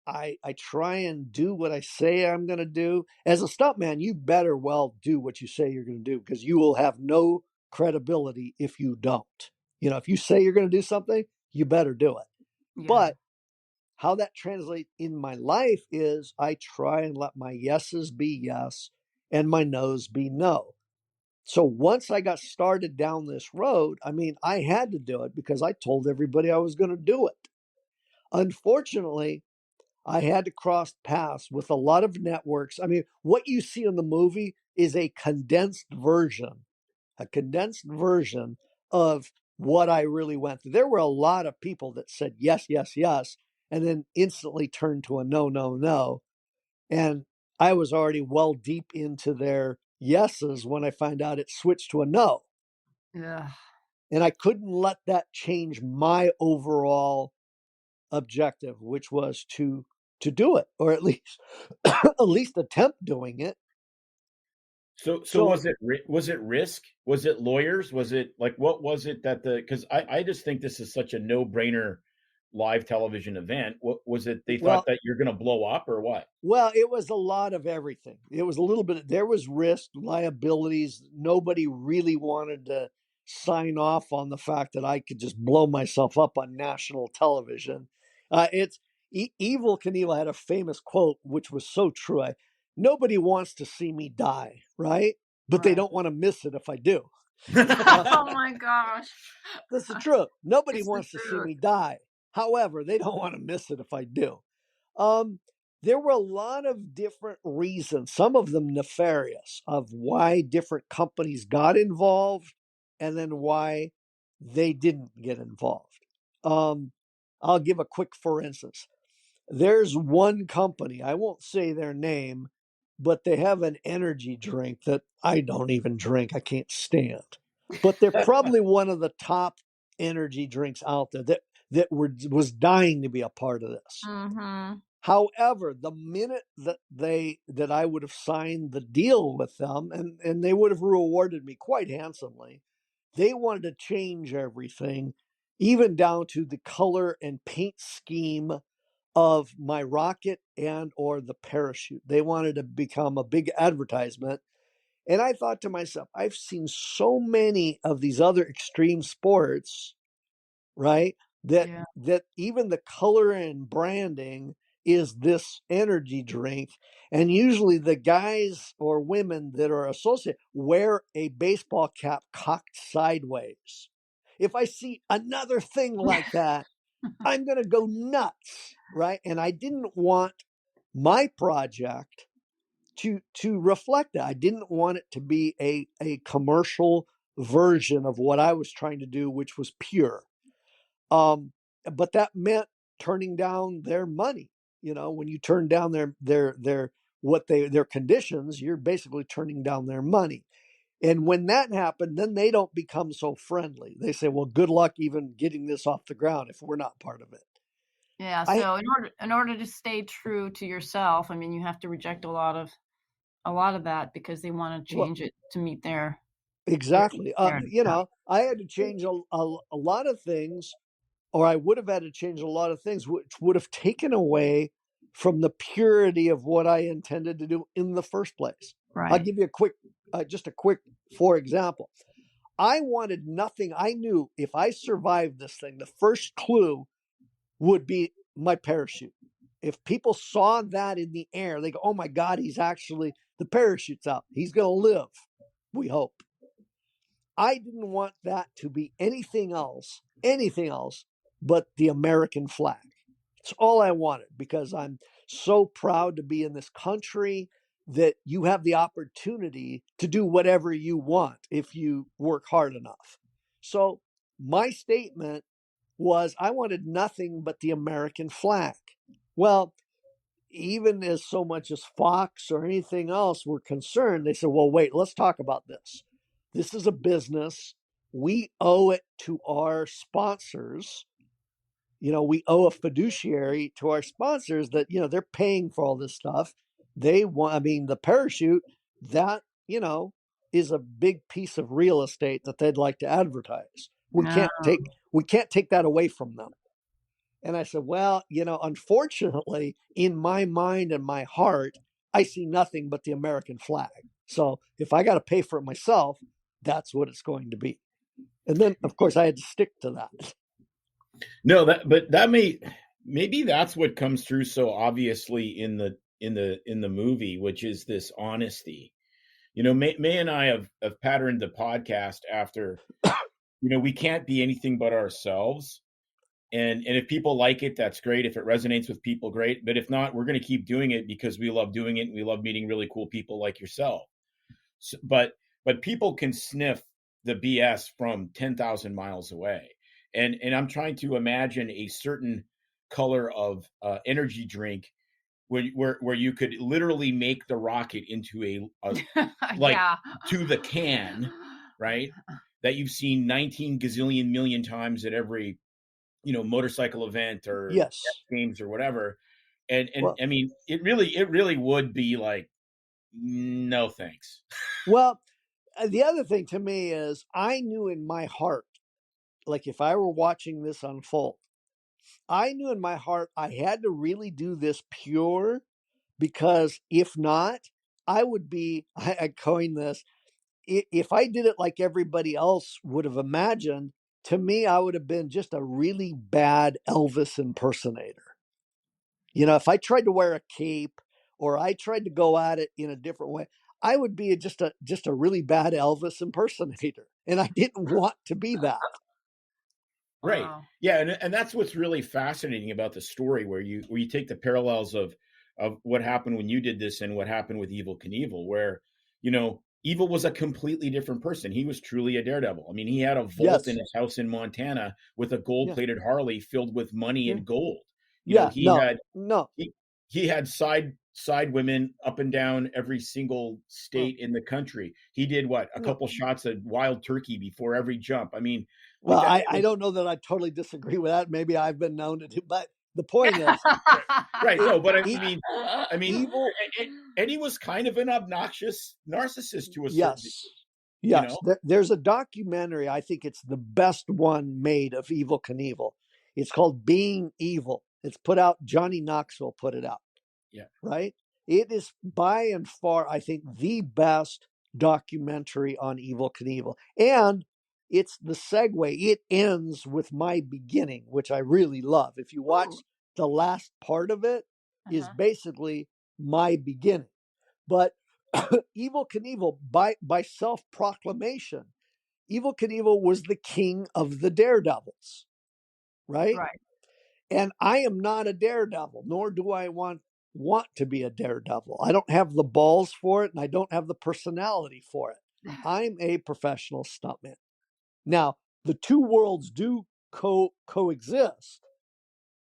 Speaker 4: I try and do what I say I'm going to do. As a stuntman, you better well do what you say you're going to do, because you will have no credibility if you don't. If you say you're going to do something, you better do it.
Speaker 3: Yeah.
Speaker 4: But how that translates in my life is I try and let my yeses be yes and my no's be no. So once I got started down this road, I mean, I had to do it because I told everybody I was going to do it. Unfortunately, I had to cross paths with a lot of networks. I mean, what you see in the movie is a condensed version of what I really went through. There were a lot of people that said yes, yes, yes, and then instantly turned to a no, no, no. And I was already well deep into their yeses when I found out it switched to a no.
Speaker 3: Yeah.
Speaker 4: And I couldn't let that change my overall objective, which was to do it, or at least attempt doing it.
Speaker 1: So
Speaker 4: So
Speaker 1: was it risk? Was it lawyers? Was it like, what was it that because I just think this is such a no-brainer live television event. What was it? They
Speaker 4: Well,
Speaker 1: thought that you're going to blow up or what?
Speaker 4: well, it was a lot of everything. It was a little bit, there was risk, liabilities. Nobody really wanted to sign off on the fact that I could just blow myself up on national television. It's Evil Knievel had a famous quote, which was so true. Nobody wants to see me die, right? But they
Speaker 3: Right.
Speaker 4: don't want to miss it if I do.
Speaker 3: Oh my gosh.
Speaker 4: That's the truth. Nobody
Speaker 3: It's the
Speaker 4: wants to see
Speaker 3: truth.
Speaker 4: me die. However, they don't want to miss it if I do. Um, there were a lot of different reasons, some of them nefarious, of why different companies got involved and then why they didn't get involved. I'll give a quick for instance. There's one company, I won't say their name, but they have an energy drink that I don't even drink. I can't stand. But they're probably one of the top energy drinks out there was dying to be a part of this.
Speaker 3: Mm-hmm.
Speaker 4: However, the minute that I would have signed the deal with them, and they would have rewarded me quite handsomely, they wanted to change everything, even down to the color and paint scheme of my rocket and or the parachute. They wanted to become a big advertisement. And I thought to myself, I've seen so many of these other extreme sports, right?
Speaker 3: Yeah.
Speaker 4: That even the color and branding is this energy drink. And usually the guys or women that are associated wear a baseball cap cocked sideways. If I see another thing like that, I'm going to go nuts, right? And I didn't want my project to reflect that. I didn't want it to be a commercial version of what I was trying to do, which was pure. But that meant turning down their money. You know, when you turn down their conditions, you're basically turning down their money. And when that happened, then they don't become so friendly. They say, "Well, good luck even getting this off the ground if we're not part of it."
Speaker 3: Yeah.
Speaker 4: I
Speaker 3: So in order to stay true to yourself, I mean, you have to reject a lot of that because they want to
Speaker 4: well,
Speaker 3: change it to meet their
Speaker 4: exactly.
Speaker 3: their
Speaker 4: I had to change a lot of things, or I would have had to change a lot of things, which would have taken away from the purity of what I intended to do in the first place. I'll
Speaker 3: right.
Speaker 4: give you just a quick, for example. I wanted nothing. I knew if I survived this thing, the first clue would be my parachute. If people saw that in the air, they go, "Oh my God, the parachute's out. He's going to live." We hope. I didn't want that to be anything else but the American flag. It's all I wanted because I'm so proud to be in this country that you have the opportunity to do whatever you want if you work hard enough. So my statement was I wanted nothing but the American flag. Well, even as so much as Fox or anything else were concerned, they said, "Well, wait, let's talk about this. This is a business. We owe it to our sponsors. We owe a fiduciary to our sponsors that, they're paying for all this stuff. The parachute, that, is a big piece of real estate that they'd like to advertise. We
Speaker 3: No.
Speaker 4: can't take that away from them." And I said, "Well, unfortunately, in my mind and my heart, I see nothing but the American flag. So if I got to pay for it myself, that's what it's going to be." And then, of course, I had to stick to that.
Speaker 1: No, but that may maybe that's what comes through so obviously in the movie, which is this honesty. May and I have patterned the podcast after, we can't be anything but ourselves. And if people like it, that's great. If it resonates with people, great. But if not, we're going to keep doing it because we love doing it and we love meeting really cool people like yourself. So, but people can sniff the BS from 10,000 miles away. And I'm trying to imagine a certain color of energy drink where you could literally make the rocket into a like
Speaker 3: Yeah.
Speaker 1: to the can, right? That you've seen 19 gazillion million times at every motorcycle event or
Speaker 4: Yes.
Speaker 1: games or whatever. And
Speaker 4: Well,
Speaker 1: I mean, it really would be like, no thanks.
Speaker 4: well, the other thing to me is I knew in my heart, like if I were watching this unfold, I knew in my heart I had to really do this pure, because if not, I would be, I coined this, if I did it like everybody else would have imagined, to me, I would have been just a really bad Elvis impersonator. If I tried to wear a cape or I tried to go at it in a different way, I would be just a really bad Elvis impersonator. And I didn't want to be that.
Speaker 1: Right.
Speaker 3: Wow.
Speaker 1: Yeah, and that's what's really fascinating about the story, where you take the parallels of what happened when you did this and what happened with Evil Knievel, where Evil was a completely different person. He was truly a daredevil. I mean, he had a vault
Speaker 4: Yes.
Speaker 1: in his house in Montana with a gold-plated Harley filled with money
Speaker 4: Yeah.
Speaker 1: and gold. He had side women up and down every single state in the country. He did a couple shots of wild turkey before every jump. I mean,
Speaker 4: well, I don't know that I totally disagree with that. Maybe I've been known to do, but the point is,
Speaker 1: right. No, but I mean,
Speaker 4: Evil,
Speaker 1: Eddie was kind of an obnoxious narcissist to a certain
Speaker 4: yes.
Speaker 1: degree.
Speaker 4: There's a documentary. I think it's the best one made of Evil Knievel. It's called Being Evil. It's put out. Johnny Knoxville put it out.
Speaker 1: Yeah.
Speaker 4: Right. It is by and far, I think, the best documentary on Evil Knievel. And it's the segue. It ends with my beginning, which I really love. If you watch the last part of it, is basically my beginning. But Evil Knievel, by self-proclamation, Evil Knievel was the king of the daredevils. Right?
Speaker 3: Right.
Speaker 4: And I am not a daredevil, nor do I want to be a daredevil. I don't have the balls for it, and I don't have the personality for it. I'm a professional stuntman. Now, the two worlds do coexist,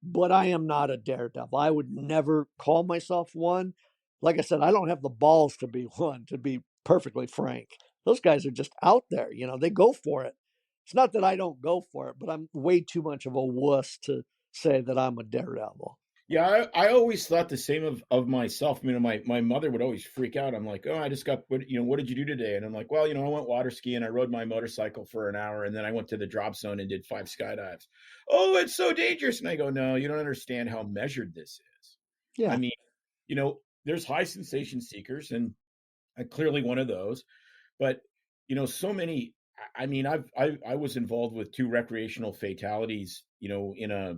Speaker 4: but I am not a daredevil. I would never call myself one. Like I said, I don't have the balls to be one, to be perfectly frank. Those guys are just out there, they go for it. It's not that I don't go for it, but I'm way too much of a wuss to say that I'm a daredevil.
Speaker 1: Yeah, I always thought the same of myself. I mean, my mother would always freak out. I'm like, oh, I just got, what did you do today? And I'm like, well, I went water skiing. I rode my motorcycle for an hour, and then I went to the drop zone and did 5 skydives. Oh, it's so dangerous. And I go, no, you don't understand how measured this is.
Speaker 4: Yeah.
Speaker 1: I mean, there's high sensation seekers, and I'm clearly one of those. But, so many, I mean, I was involved with 2 recreational fatalities, in a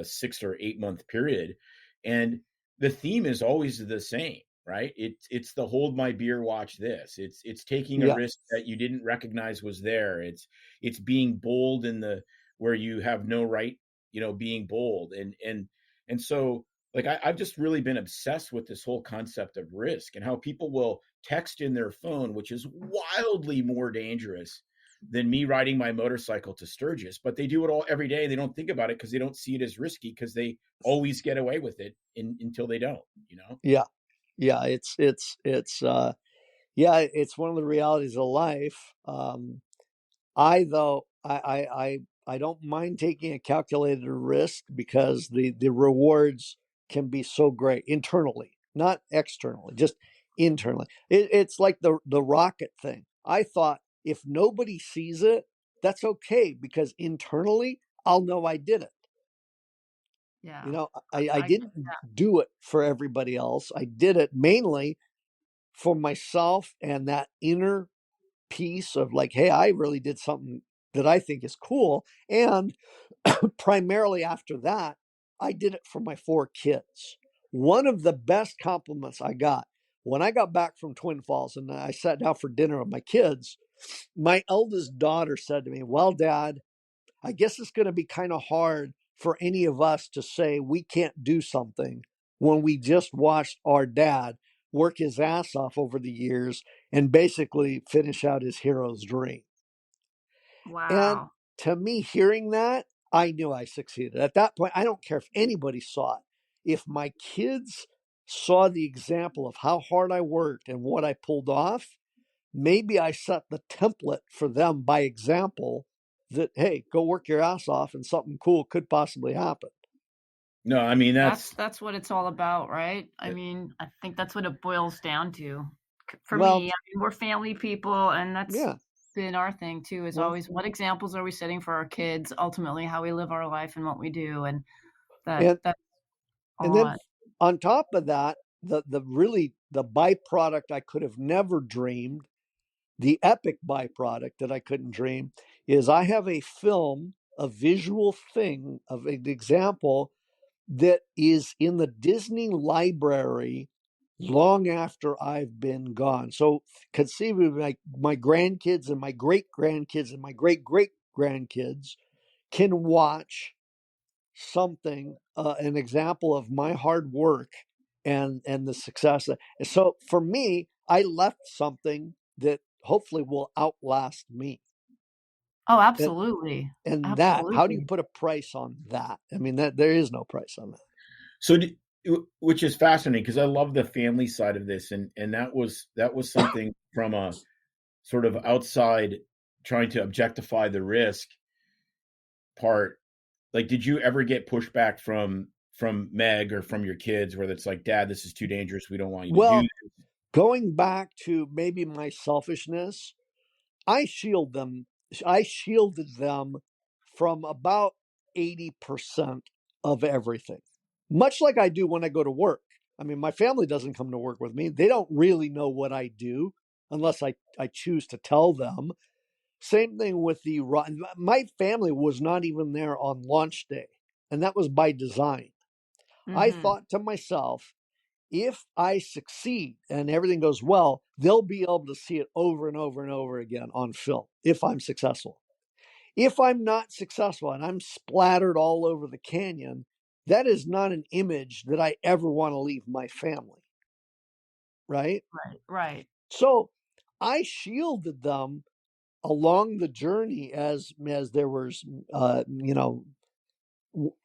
Speaker 1: 6 or 8 month period. And the theme is always the same, right? It's the hold my beer, watch this. It's taking a risk that you didn't recognize was there. It's being bold in where you have no right, being bold. And so I've just really been obsessed with this whole concept of risk and how people will text in their phone, which is wildly more dangerous than me riding my motorcycle to Sturgis, but they do it all every day. They don't think about it because they don't see it as risky, because they always get away with it until they don't,
Speaker 4: Yeah. It's one of the realities of life. I don't mind taking a calculated risk because the rewards can be so great internally, not externally, just internally. It's like the rocket thing. I thought, if nobody sees it, that's okay, because internally I'll know I did it.
Speaker 3: Yeah.
Speaker 4: I didn't do it for everybody else. I did it mainly for myself, and that inner piece of like, hey, I really did something that I think is cool. And primarily after that, I did it for my 4 kids. One of the best compliments I got when I got back from Twin Falls and I sat down for dinner with my kids, my eldest daughter said to me, "Well, Dad, I guess it's going to be kind of hard for any of us to say we can't do something when we just watched our dad work his ass off over the years and basically finish out his hero's dream." And
Speaker 3: Wow.
Speaker 4: to me, hearing that, I knew I succeeded. At that point, I don't care if anybody saw it. If my kids saw the example of how hard I worked and what I pulled off, maybe I set the template for them by example that, hey, go work your ass off and something cool could possibly happen.
Speaker 1: No, I mean
Speaker 3: That's what it's all about, right? I
Speaker 1: it-
Speaker 3: mean, I think that's what it boils down to. For
Speaker 4: Well,
Speaker 3: me, I mean, we're family people, and that's
Speaker 4: yeah.
Speaker 3: been our thing too, is
Speaker 4: Well,
Speaker 3: always what examples are we setting for our kids, ultimately how we live our life and what we do, and
Speaker 4: and
Speaker 3: that's a
Speaker 4: and then
Speaker 3: lot.
Speaker 4: on top of that, the really the byproduct I could have never dreamed, the epic byproduct that I couldn't dream, is I have a film, a visual thing of an example that is in the Disney library long after I've been gone. So conceivably, my grandkids and my great grandkids and my great great grandkids can watch something, an example of my hard work and the success. And so for me, I left something that hopefully will outlast me.
Speaker 3: Oh,
Speaker 4: And
Speaker 3: absolutely.
Speaker 4: and that, how do you
Speaker 3: Absolutely.
Speaker 4: put a price on that? I mean, that there is no price on that.
Speaker 1: so which is fascinating because I love the family side of this, and that was something from a sort of outside trying to objectify the risk part. Like, did you ever get pushback from Meg or from your kids where it's like, Dad, this is too dangerous, we don't want you to do
Speaker 4: Well,
Speaker 1: this?
Speaker 4: going back to maybe my selfishness, I shield them. I shielded them from about 80% of everything, much like I do when I go to work. I mean, my family doesn't come to work with me. They don't really know what I do unless I choose to tell them. Same thing with my family was not even there on launch day, and that was by design. I
Speaker 3: Mm-hmm.
Speaker 4: thought to myself, if I succeed and everything goes well, they'll be able to see it over and over and over again on film if I'm successful. If I'm not successful and I'm splattered all over the canyon, that is not an image that I ever want to leave my family. Right.
Speaker 3: Right. Right.
Speaker 4: So I shielded them along the journey as there was,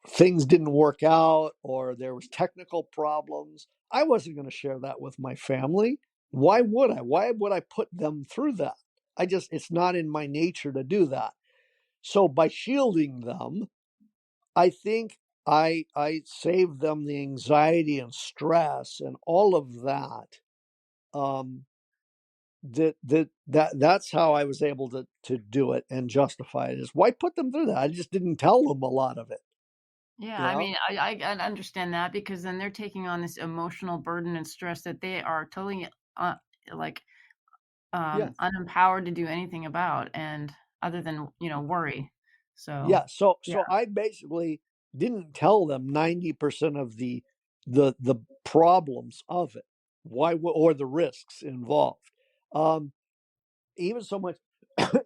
Speaker 4: things didn't work out or there was technical problems. I wasn't going to share that with my family. Why would I? Why would I put them through that? It's not in my nature to do that. So by shielding them, I think I saved them the anxiety and stress and all of that. Um, that's how I was able to do it and justify it. Is why put them through that? I just didn't tell them a lot of it.
Speaker 3: Yeah,
Speaker 4: You
Speaker 3: I
Speaker 4: know?
Speaker 3: mean, I understand that because then they're taking on this emotional burden and stress that they are totally uh, like
Speaker 4: Yeah.
Speaker 3: unempowered to do anything about, and other than worry. So
Speaker 4: Yeah, so
Speaker 3: yeah,
Speaker 4: I basically didn't tell them 90% of the problems of it, or the risks involved. Um, Even so much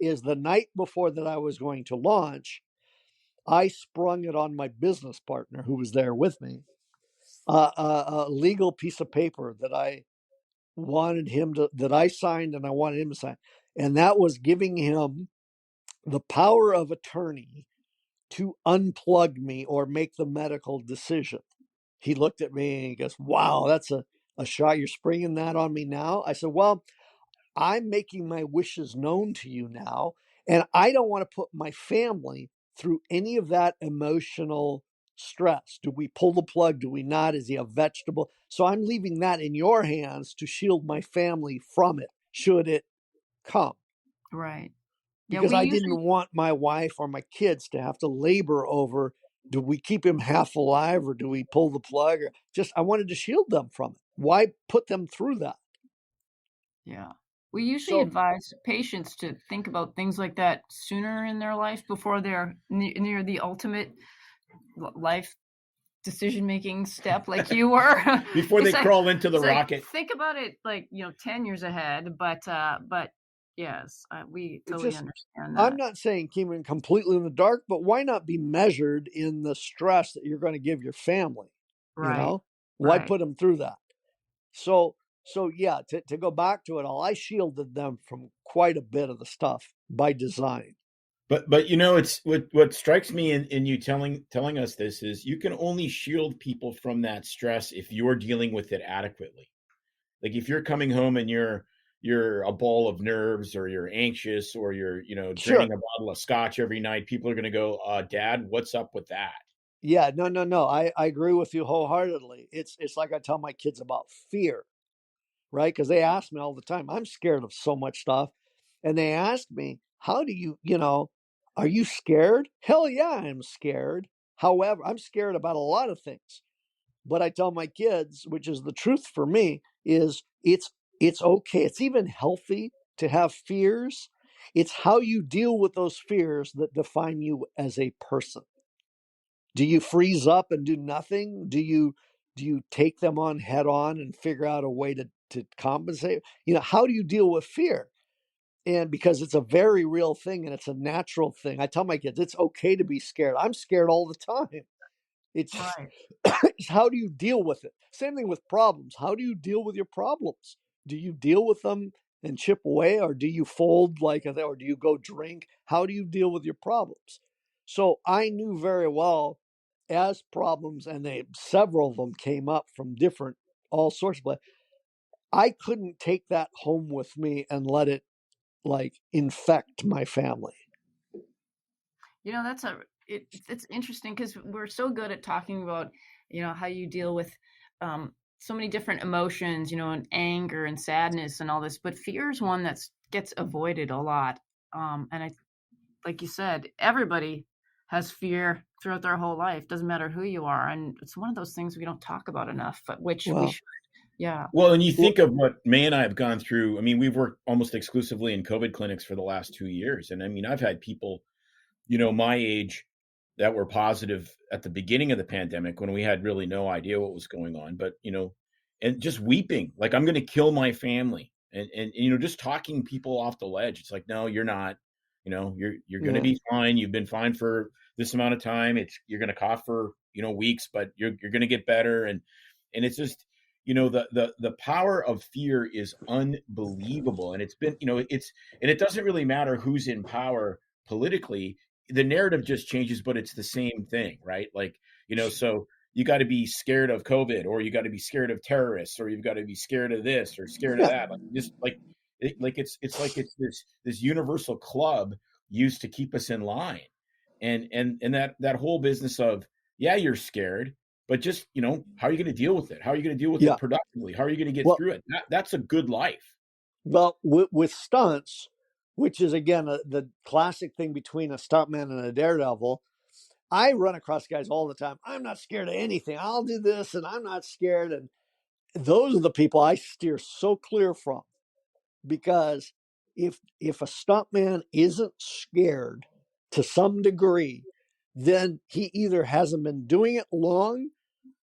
Speaker 4: is the night before that I was going to launch, I sprung it on my business partner who was there with me, a legal piece of paper that I that I signed and I wanted him to sign, and that was giving him the power of attorney to unplug me or make the medical decision. He looked at me and he goes, "Wow, that's a shot. You're springing that on me now?" I said, "Well, I'm making my wishes known to you now, and I don't want to put my family through any of that emotional stress. Do we pull the plug? Do we not? Is he a vegetable? So I'm leaving that in your hands to shield my family from it, should it come."
Speaker 3: right. Yeah,
Speaker 4: Because
Speaker 3: we
Speaker 4: I
Speaker 3: usually
Speaker 4: didn't want my wife or my kids to have to labor over, do we keep him half alive or do we pull the plug? Or just, I wanted to shield them from it. Why put them through that?
Speaker 3: yeah. We usually
Speaker 4: So,
Speaker 3: advise patients to think about things like that sooner in their life before they're near the ultimate life decision-making step like you were.
Speaker 1: Before they crawl into the rocket.
Speaker 3: Think about it 10 years ahead, but yes, we totally understand that.
Speaker 4: I'm not saying keep it completely in the dark, but why not be measured in the stress that you're going to give your family?
Speaker 3: Right.
Speaker 4: You know, why
Speaker 3: Right.
Speaker 4: put them through that? So yeah, to go back to it all, I shielded them from quite a bit of the stuff by design.
Speaker 1: But it's what strikes me in you telling us this is you can only shield people from that stress if you're dealing with it adequately. Like if you're coming home and you're a ball of nerves, or you're anxious, or you're draining a bottle of scotch every night, people are going to go, Dad, what's up with that?
Speaker 4: Yeah, no. I agree with you wholeheartedly. It's like I tell my kids about fear, right? Because they ask me all the time. I'm scared of so much stuff. And they ask me, how do you, are you scared? Hell yeah, I'm scared. However, I'm scared about a lot of things. But I tell my kids, which is the truth for me, is it's okay. It's even healthy to have fears. It's how you deal with those fears that define you as a person. Do you freeze up and do nothing? Do you take them on head on and figure out a way to compensate? How do you deal with fear? And because it's a very real thing and it's a natural thing. I tell my kids, it's okay to be scared. I'm scared all the time. It's
Speaker 3: Right.
Speaker 4: it's how do you deal with it? Same thing with problems. How do you deal with your problems? Do you deal with them and chip away, or do you fold or do you go drink? How do you deal with your problems? So I knew very well as problems, and several of them came up from different, all sorts of places. I couldn't take that home with me and let it infect my family.
Speaker 3: It's interesting because we're so good at talking about, how you deal with so many different emotions, and anger and sadness and all this, but fear is one that gets avoided a lot. And like you said, everybody has fear throughout their whole life. Doesn't matter who you are. And it's one of those things we don't talk about enough, but we should. Yeah.
Speaker 1: Well, and you think of what May and I have gone through. I mean, we've worked almost exclusively in COVID clinics for the last 2 years. And I mean, I've had people, my age that were positive at the beginning of the pandemic when we had really no idea what was going on, but, and just weeping, like, I'm going to kill my family, and just talking people off the ledge. It's like, no, you're not, you're going to be fine. You've been fine for this amount of time. You're going to cough for, weeks, but you're going to get better. And it's just, the power of fear is unbelievable. And it's been, and it doesn't really matter who's in power politically. The narrative just changes, but it's the same thing, right? Like, so you got to be scared of COVID, or you got to be scared of terrorists, or you've got to be scared of this or scared of that. It's this universal club used to keep us in line. And that whole business of, yeah, you're scared, but just, how are you going to deal with it? How are you going to deal with it productively? How are you going to get through it? That's a good life.
Speaker 4: Well, with stunts, which is, again, the classic thing between a stuntman and a daredevil, I run across guys all the time. I'm not scared of anything. I'll do this, and I'm not scared. And those are the people I steer so clear from, because if a stuntman isn't scared to some degree, then he either hasn't been doing it long,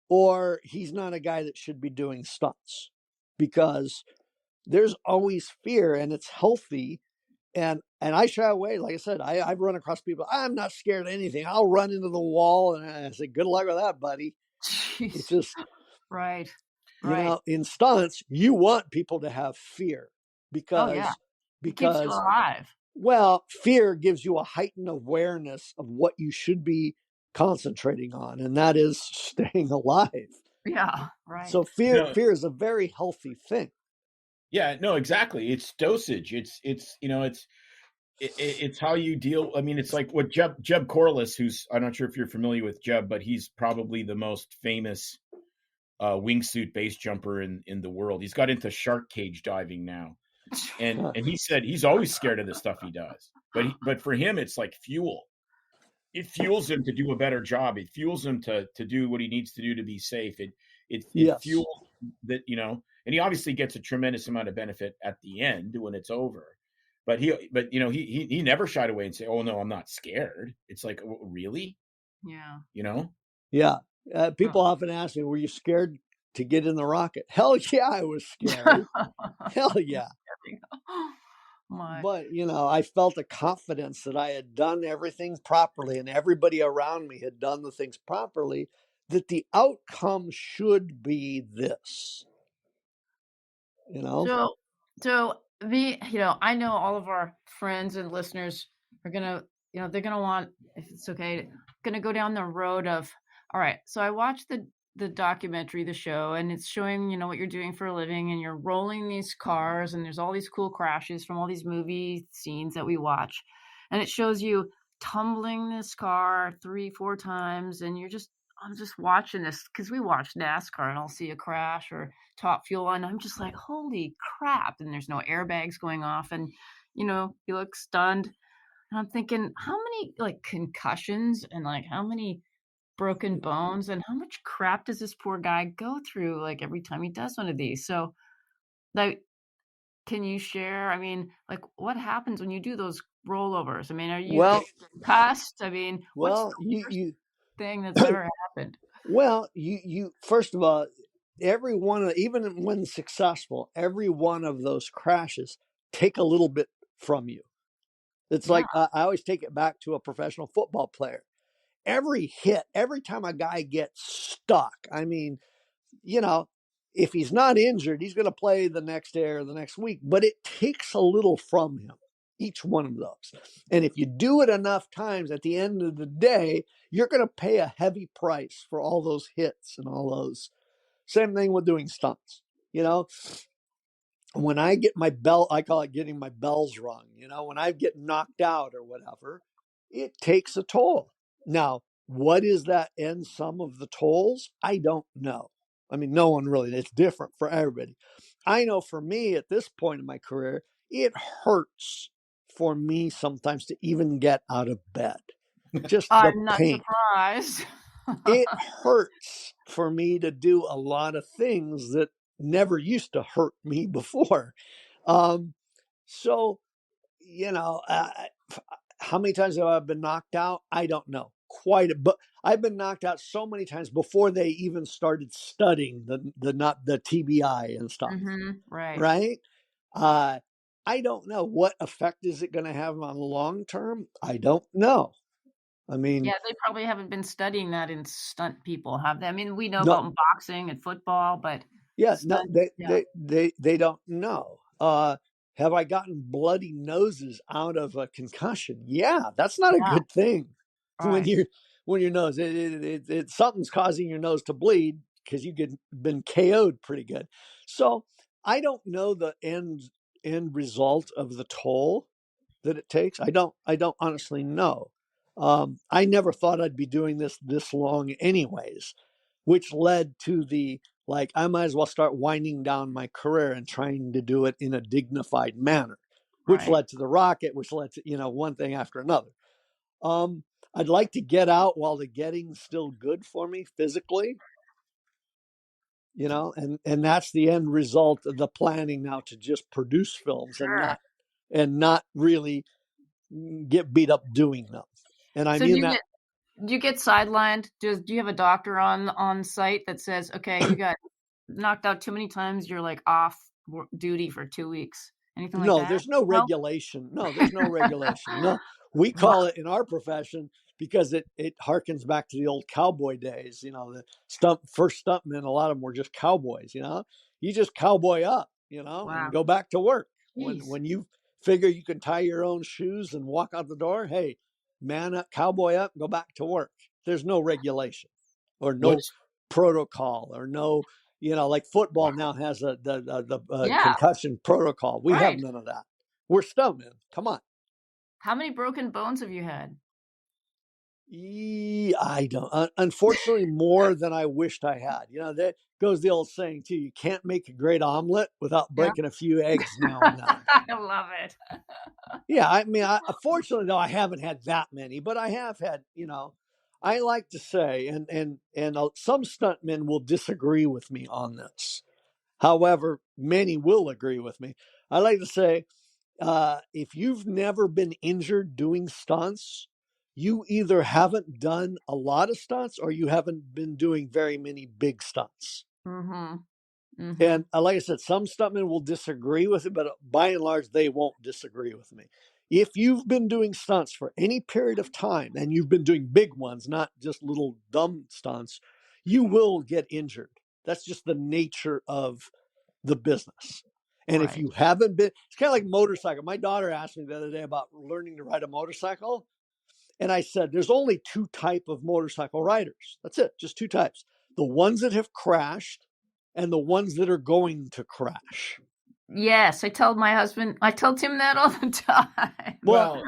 Speaker 4: or he's not a guy that should be doing stunts, because there's always fear, and it's healthy. And I shy away. Like I said, I've run across people. I'm not scared of anything. I'll run into the wall, and I say, good luck with that, buddy.
Speaker 3: Jeez.
Speaker 4: It's just
Speaker 3: right.
Speaker 4: In stunts, you want people to have fear because
Speaker 3: it keeps you alive.
Speaker 4: Well, fear gives you a heightened awareness of what you should be concentrating on, and that is staying alive.
Speaker 3: Yeah, right.
Speaker 4: So fear is a very healthy thing.
Speaker 1: Yeah, no, exactly. It's dosage. It's how you deal. I mean, it's like what Jeb Corliss, who's, I'm not sure if you're familiar with Jeb, but he's probably the most famous wingsuit base jumper in the world. He's got into shark cage diving now. And he said he's always scared of the stuff he does. But for him, it's like fuel. It fuels him to do a better job. It fuels him to do what he needs to do to be safe. It fuels that, and he obviously gets a tremendous amount of benefit at the end when it's over. But he never shied away and say, "Oh no, I'm not scared." It's like, really?
Speaker 3: Yeah.
Speaker 4: Yeah. People often ask me, were you scared to get in the rocket? Hell yeah, I was scared. Hell yeah.
Speaker 3: My.
Speaker 4: But, I felt a confidence that I had done everything properly and everybody around me had done the things properly, that the outcome should be this,
Speaker 3: So me, I know all of our friends and listeners are gonna, they're gonna want, if it's okay, gonna go down the road of, all right. So I watched the documentary, the show, and it's showing, what you're doing for a living, and you're rolling these cars, and there's all these cool crashes from all these movie scenes that we watch, and it shows you tumbling this car 3-4 times, and I'm just watching this because we watch NASCAR, and I'll see a crash or Top Fuel, and I'm just like, holy crap! And there's no airbags going off, and you look stunned. And I'm thinking, how many like concussions and like how many broken bones and how much crap does this poor guy go through like every time he does one of these? So, like, can you share? I mean, like, what happens when you do those rollovers? I mean, are you
Speaker 4: Well,
Speaker 3: concussed? I mean, what's
Speaker 4: well,
Speaker 3: the worst thing that's ever happened?
Speaker 4: well, you first of all, every one of, even when successful, every one of those crashes take a little bit from you. It's
Speaker 3: Yeah.
Speaker 4: like I always take it back to a professional football player. Every hit, every time a guy gets stuck, I mean, if he's not injured, he's going to play the next day or the next week, but it takes a little from him, each one of those. And if you do it enough times, at the end of the day, you're going to pay a heavy price for all those hits and all those. Same thing with doing stunts. When I get my bell, I call it getting my bells rung. When I get knocked out or whatever, it takes a toll. Now, what is that end sum of the tolls? I don't know. I mean, no one really, it's different for everybody. I know for me at this point in my career, it hurts for me sometimes to even get out of bed. Just the
Speaker 3: I'm not
Speaker 4: pain.
Speaker 3: surprised.
Speaker 4: It hurts for me to do a lot of things that never used to hurt me before. So, how many times have I been knocked out? I don't know. But I've been knocked out so many times before they even started studying the TBI and stuff.
Speaker 3: Right.
Speaker 4: Right. I don't know what effect is it going to have on long term. I don't know. I mean,
Speaker 3: Yeah, they probably haven't been studying that in stunt people, have they? I mean, we know
Speaker 4: no.
Speaker 3: about boxing and football, but
Speaker 4: Yeah,
Speaker 3: stunt,
Speaker 4: they don't know. Have I gotten bloody noses out of a concussion? Yeah, that's not a good thing.
Speaker 3: right.
Speaker 4: When your nose, something's causing your nose to bleed because you been KO'd pretty good. So I don't know the end result of the toll that it takes. I don't honestly know. I never thought I'd be doing this long anyways, which led to I might as well start winding down my career and trying to do it in a dignified manner, which led to the rocket, which led to, one thing after another. I'd like to get out while the getting's still good for me physically, and that's the end result of the planning now, to just produce films and not really get beat up doing them. And I mean that.
Speaker 3: Do you get sidelined? Do you have a doctor on site that says, okay, you got knocked out too many times, you're like off duty for 2 weeks? Anything like that?
Speaker 4: No, there's no regulation. No, there's no regulation. No, we call it in our profession, because it harkens back to the old cowboy days. The first stuntmen, a lot of them were just cowboys. You just cowboy up, and go back to work. When you figure you can tie your own shoes and walk out the door, hey, man up, cowboy up, go back to work. There's no regulation or no protocol or no, like football now has the concussion protocol. We have none of that. We're stuntmen. Come on.
Speaker 3: How many broken bones have you had?
Speaker 4: I don't. Unfortunately, more than I wished I had. That goes the old saying too. You can't make a great omelet without breaking a few eggs now and then.
Speaker 3: I love it.
Speaker 4: Yeah, I mean, fortunately though, I haven't had that many, but I have had. I like to say, and some stuntmen will disagree with me on this. However, many will agree with me. I like to say, if you've never been injured doing stunts, you either haven't done a lot of stunts or you haven't been doing very many big stunts.
Speaker 3: Mm-hmm. Mm-hmm.
Speaker 4: And like I said, some stuntmen will disagree with it, but by and large, they won't disagree with me. If you've been doing stunts for any period of time and you've been doing big ones, not just little dumb stunts, you will get injured. That's just the nature of the business. And if
Speaker 3: Right.
Speaker 4: you haven't been, it's kind of like motorcycle. My daughter asked me the other day about learning to ride a motorcycle. And I said, there's only two types of motorcycle riders. That's it, just two types. The ones that have crashed and the ones that are going to crash.
Speaker 3: Yes, I told my husband, I told him that all the time.
Speaker 1: Well,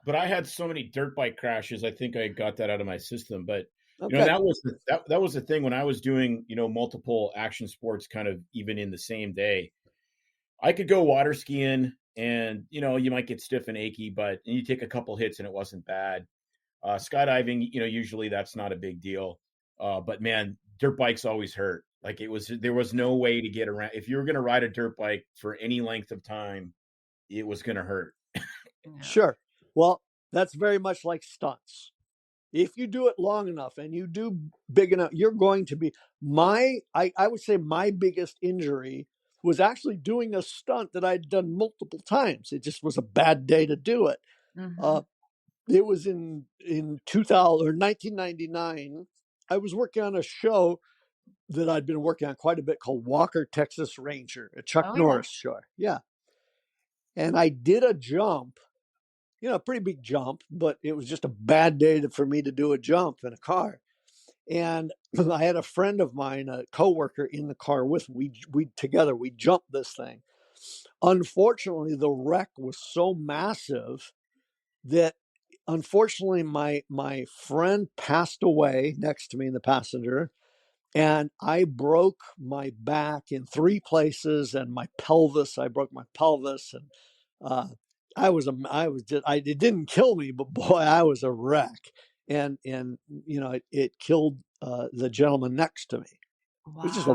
Speaker 1: but I had so many dirt bike crashes. I think I got that out of my system. But
Speaker 4: Okay.
Speaker 1: that was the thing when I was doing multiple action sports, kind of even in the same day. I could go water skiing, and you might get stiff and achy, but you take a couple hits and it wasn't bad. Skydiving, usually that's not a big deal. But man, dirt bikes always hurt. Like there was no way to get around. If you were going to ride a dirt bike for any length of time, it was going to hurt.
Speaker 3: Yeah.
Speaker 4: Sure. Well, that's very much like stunts. If you do it long enough and you do big enough, you're going to be I would say my biggest injury was actually doing a stunt that I'd done multiple times. It just was a bad day to do it.
Speaker 3: Mm-hmm.
Speaker 4: It was in 2000 or 1999. I was working on a show that I'd been working on quite a bit called Walker, Texas Ranger, a Chuck Norris show. Yeah. And I did a jump, a pretty big jump, but it was just a bad day for me to do a jump in a car. And I had a friend of mine, a coworker, in the car with me. We together, we jumped this thing. Unfortunately, the wreck was so massive that unfortunately my friend passed away next to me in the passenger, and I broke my back in 3 places and my pelvis. I broke my pelvis, and it didn't kill me, but boy, I was a wreck. And it killed the gentleman next to me.
Speaker 3: Wow.
Speaker 4: It was just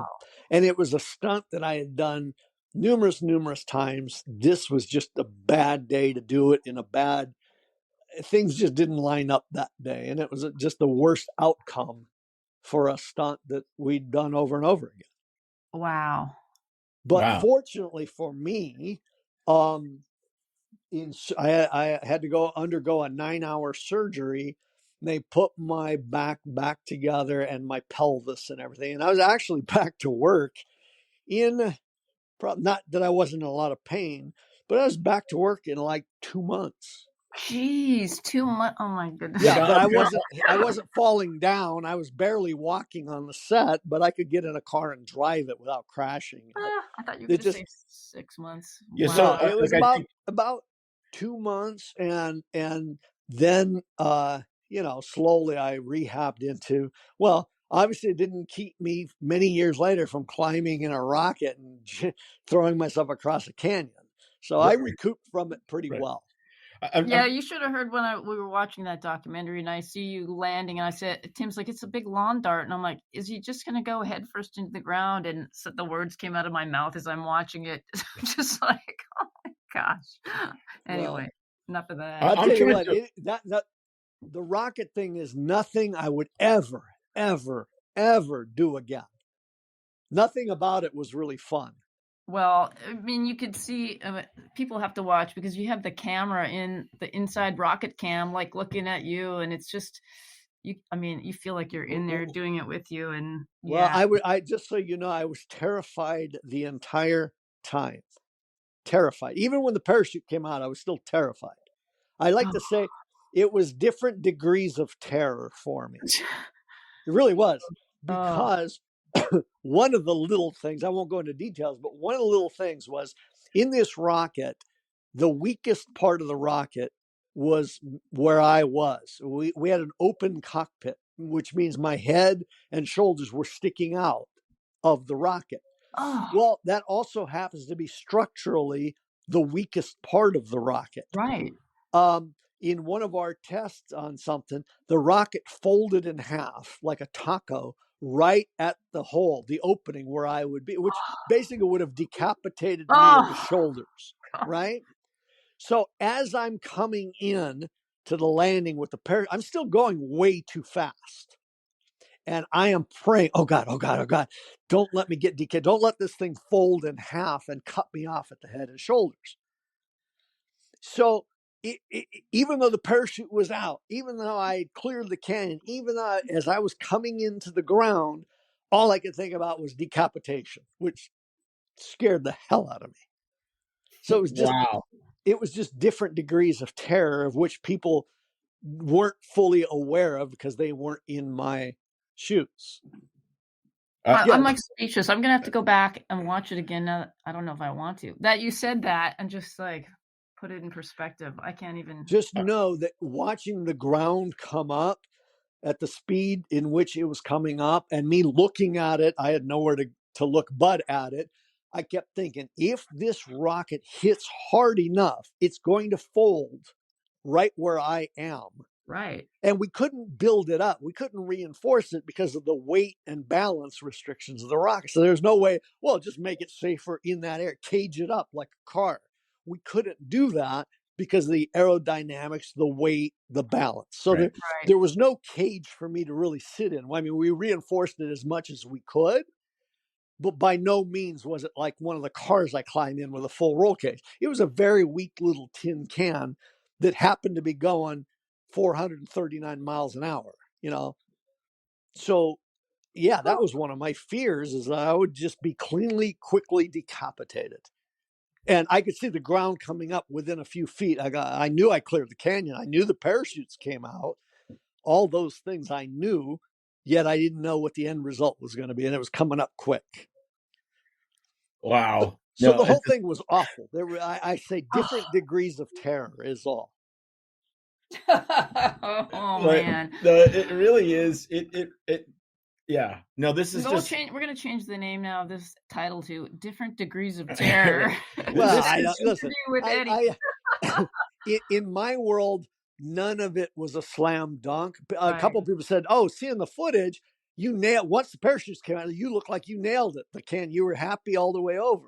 Speaker 4: and it was a stunt that I had done numerous times. This was just a bad day to do it things just didn't line up that day. And it was just the worst outcome for a stunt that we'd done over and over again.
Speaker 3: Wow.
Speaker 4: But fortunately for me, I had to undergo a 9-hour surgery. And they put my back together and my pelvis and everything. And I was actually back to work not that I wasn't in a lot of pain, but I was back to work in like 2 months.
Speaker 3: Jeez, 2 months. Oh my goodness.
Speaker 4: Yeah, but I wasn't falling down. I was barely walking on the set, but I could get in a car and drive it without crashing.
Speaker 3: I thought you were going to say 6 months.
Speaker 1: Yeah,
Speaker 3: Wow.
Speaker 1: so
Speaker 4: it was about 2 months, and then slowly I rehabbed into, well, obviously it didn't keep me many years later from climbing in a rocket and throwing myself across a canyon. So I recouped from it pretty well.
Speaker 3: You should have heard when we were watching that documentary and I see you landing, and I said, Tim's like, it's a big lawn dart. And I'm like, is he just going to go head first into the ground? And so the words came out of my mouth as I'm watching it. Just like, oh my gosh. Anyway, enough of that.
Speaker 4: I'll tell you what, the rocket thing is nothing I would ever, ever, ever do again. Nothing about it was really fun.
Speaker 3: Well, I mean, you could see people have to watch because you have the camera in the inside rocket cam, like looking at you, and it's just you feel like you're in there doing it with you. And
Speaker 4: well, I just so you know, I was terrified the entire time. Terrified. Even when the parachute came out, I was still terrified. I like to say it was different degrees of terror for me. It really was, because one of the little things, I won't go into details, but one of the little things was in this rocket, the weakest part of the rocket was where I was. We had an open cockpit, which means my head and shoulders were sticking out of the rocket.
Speaker 3: Oh.
Speaker 4: Well, that also happens to be structurally the weakest part of the rocket.
Speaker 3: Right.
Speaker 4: In one of our tests on something, the rocket folded in half like a taco right at the hole, the opening where I would be, which basically would have decapitated me at the shoulders, right? So as I'm coming in, to the landing with the parachute. I'm still going way too fast. And I am praying, oh God, oh God, oh God, don't let me get DK. Don't let this thing fold in half and cut me off at the head and shoulders. So even though the parachute was out, even though I had cleared the canyon, even though as I was coming into the ground, all I could think about was decapitation, which scared the hell out of me. So it was just different degrees of terror of which people weren't fully aware of because they weren't in my shoes.
Speaker 3: I'm like speechless. I'm gonna have to go back and watch it again. Now I don't know if I want to. That you said that and just like put it in perspective. I can't even.
Speaker 4: Just know that watching the ground come up at the speed in which it was coming up, and me looking at it, I had nowhere to look but at it. I kept thinking, if this rocket hits hard enough, it's going to fold right where I am.
Speaker 3: Right.
Speaker 4: And we couldn't build it up. We couldn't reinforce it because of the weight and balance restrictions of the rocket. So there's no way, well, just make it safer in that air, cage it up like a car. We couldn't do that because of the aerodynamics, the weight, the balance. So there was no cage for me to really sit in. I mean, we reinforced it as much as we could, but by no means was it like one of the cars I climbed in with a full roll cage. It was a very weak little tin can that happened to be going 439 miles an hour, you know? So yeah, that was one of my fears, is that I would just be quickly decapitated. And I could see the ground coming up within a few feet. I knew I cleared the canyon. I knew the parachutes came out. All those things I knew, yet I didn't know what the end result was going to be. And it was coming up quick.
Speaker 1: Wow.
Speaker 4: So the whole thing was awful. There were, I say, different degrees of terror is all.
Speaker 3: Man.
Speaker 1: It really is. Yeah. No, this is just.
Speaker 3: We're going to change the name now of this title to Different Degrees of Terror.
Speaker 4: Well, listen,
Speaker 3: with Eddie.
Speaker 4: in my world, none of it was a slam dunk. A couple of people said, "Oh, seeing the footage, you nailed. Once the parachutes came out, you look like you nailed it. You were happy all the way over."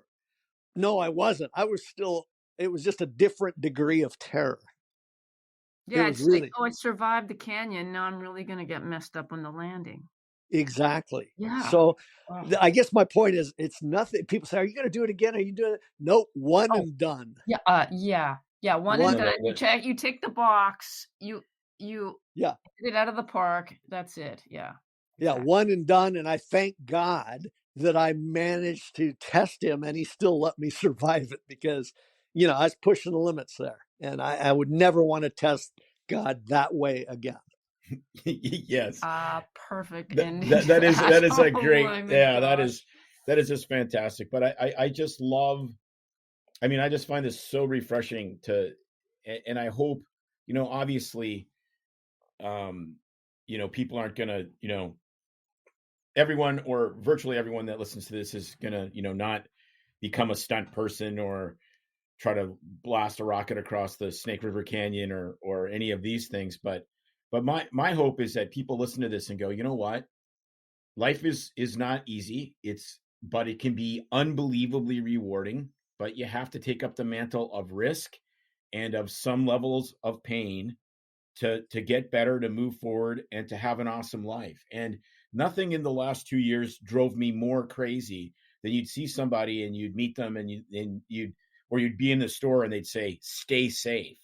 Speaker 4: No, I wasn't. I was still. It was just a different degree of terror.
Speaker 3: Yeah, it's really like, I survived the canyon. Now I'm really going to get messed up on the landing.
Speaker 4: Exactly.
Speaker 3: Yeah.
Speaker 4: So I guess my point is, it's nothing. People say, "Are you going to do it again? Are you doing it?" Nope. One and done.
Speaker 3: Yeah. One and done. You tick the box. You get it out of the park. That's it. Yeah.
Speaker 4: Yeah. One and done. And I thank God that I managed to test him and he still let me survive it, because, I was pushing the limits there, and I would never want to test God that way again.
Speaker 1: Yes.
Speaker 3: Perfect.
Speaker 1: That is a great. That is just fantastic. But I just love. I mean, I just find this so refreshing and I hope, obviously, people aren't gonna, everyone or virtually everyone that listens to this is gonna, not become a stunt person or try to blast a rocket across the Snake River Canyon or any of these things, but my hope is that people listen to this and go, you know what? Life is not easy. But it can be unbelievably rewarding, but you have to take up the mantle of risk and of some levels of pain to get better, to move forward, and to have an awesome life. And nothing in the last 2 years drove me more crazy than you'd see somebody and you'd meet them and you'd be in the store and they'd say, "Stay safe."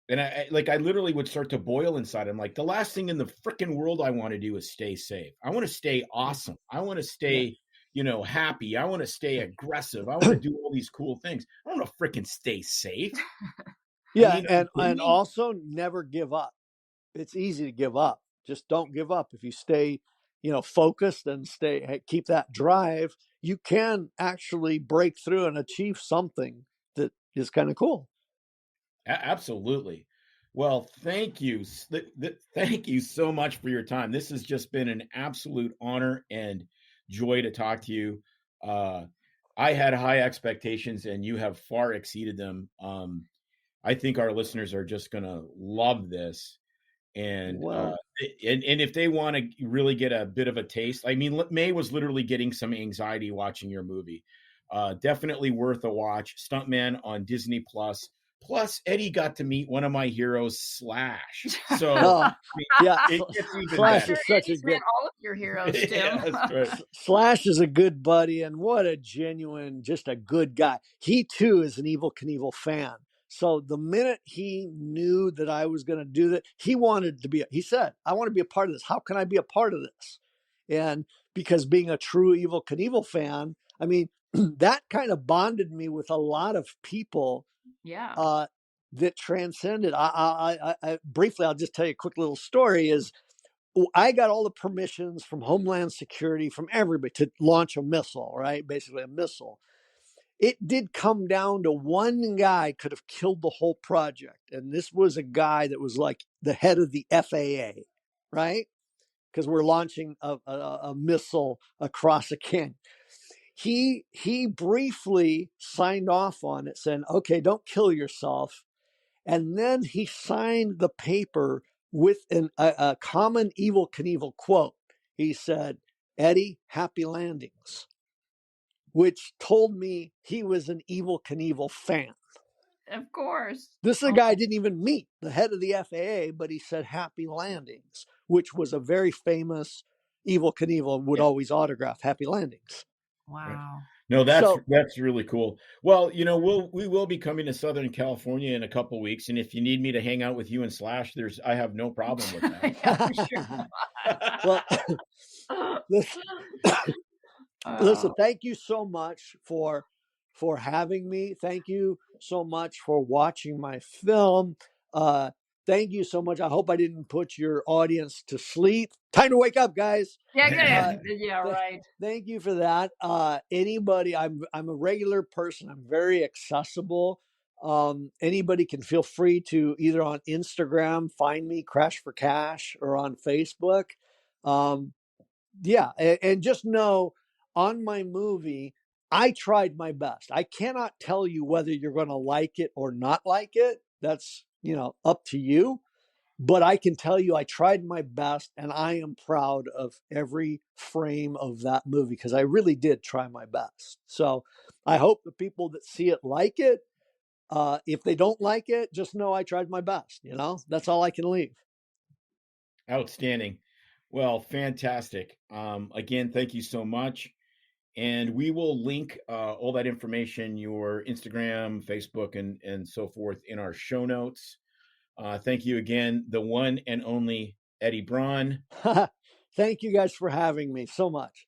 Speaker 1: And I literally would start to boil inside. I'm like, the last thing in the freaking world I want to do is stay safe. I want to stay awesome. I want to stay, happy. I want to stay aggressive. I want to do all these cool things. I don't want to freaking stay safe.
Speaker 4: Yeah. And also never give up. It's easy to give up. Just don't give up. If you stay, focused and keep that drive, you can actually break through and achieve something that is kind of cool.
Speaker 1: Absolutely. Well, thank you. Thank you so much for your time. This has just been an absolute honor and joy to talk to you. I had high expectations and you have far exceeded them. I think our listeners are just going to love this. And, and if they want to really get a bit of a taste, I mean, May was literally getting some anxiety watching your movie. Definitely worth a watch. Stuntman on Disney Plus. Plus, Eddie got to meet one of my heroes, Slash. So,
Speaker 4: Oh, yeah,
Speaker 1: it gets even
Speaker 4: Slash
Speaker 1: better.
Speaker 4: is such a
Speaker 3: Eddie's
Speaker 4: good.
Speaker 3: met all of your heroes, Tim.
Speaker 1: Yeah, that's right.
Speaker 4: Slash is a good buddy, and what a genuine, just a good guy. He too is an Evil Knievel fan. So the minute he knew that I was going to do that, he wanted to be. He said, "I want to be a part of this. How can I be a part of this?" And because being a true Evil Knievel fan, I mean, that kind of bonded me with a lot of people.
Speaker 3: Yeah.
Speaker 4: That transcended. I briefly, I'll just tell you a quick little story. Is I got all the permissions from Homeland Security, from everybody to launch a missile, right? Basically a missile. It did come down to one guy could have killed the whole project. And this was a guy that was like the head of the FAA, right? Because we're launching a missile across a canyon. He briefly signed off on it saying, okay, don't kill yourself. And then he signed the paper with a common Evil Knievel quote. He said, Eddie, happy landings, which told me he was an Evil Knievel fan.
Speaker 3: Of course.
Speaker 4: This is a guy I didn't even meet, the head of the FAA, but he said happy landings, which was a very famous Evil Knievel, would always autograph happy landings.
Speaker 3: Wow.
Speaker 1: No, that's really cool. Well, we will be coming to Southern California in a couple of weeks, and if you need me to hang out with you and Slash, I have no problem with that.
Speaker 3: Yeah,
Speaker 4: well, listen, thank you so much for having me. Thank you so much for watching my film. Thank you so much. I hope I didn't put your audience to sleep. Time to wake up, guys.
Speaker 3: Yeah, right.
Speaker 4: Thank you for that. Anybody, I'm a regular person. I'm very accessible. Anybody can feel free to either on Instagram, find me, Crash for Cash, or on Facebook. Yeah. And just know on my movie, I tried my best. I cannot tell you whether you're going to like it or not like it. That's, up to you. But I can tell you I tried my best, and I am proud of every frame of that movie because I really did try my best. So I hope the people that see it like it. If they don't like it, just know I tried my best. That's all I can leave.
Speaker 1: Outstanding. Well, fantastic. Again, thank you so much. And we will link all that information, your Instagram, Facebook, and so forth in our show notes. Thank you again, the one and only Eddie Braun.
Speaker 4: Thank you guys for having me so much.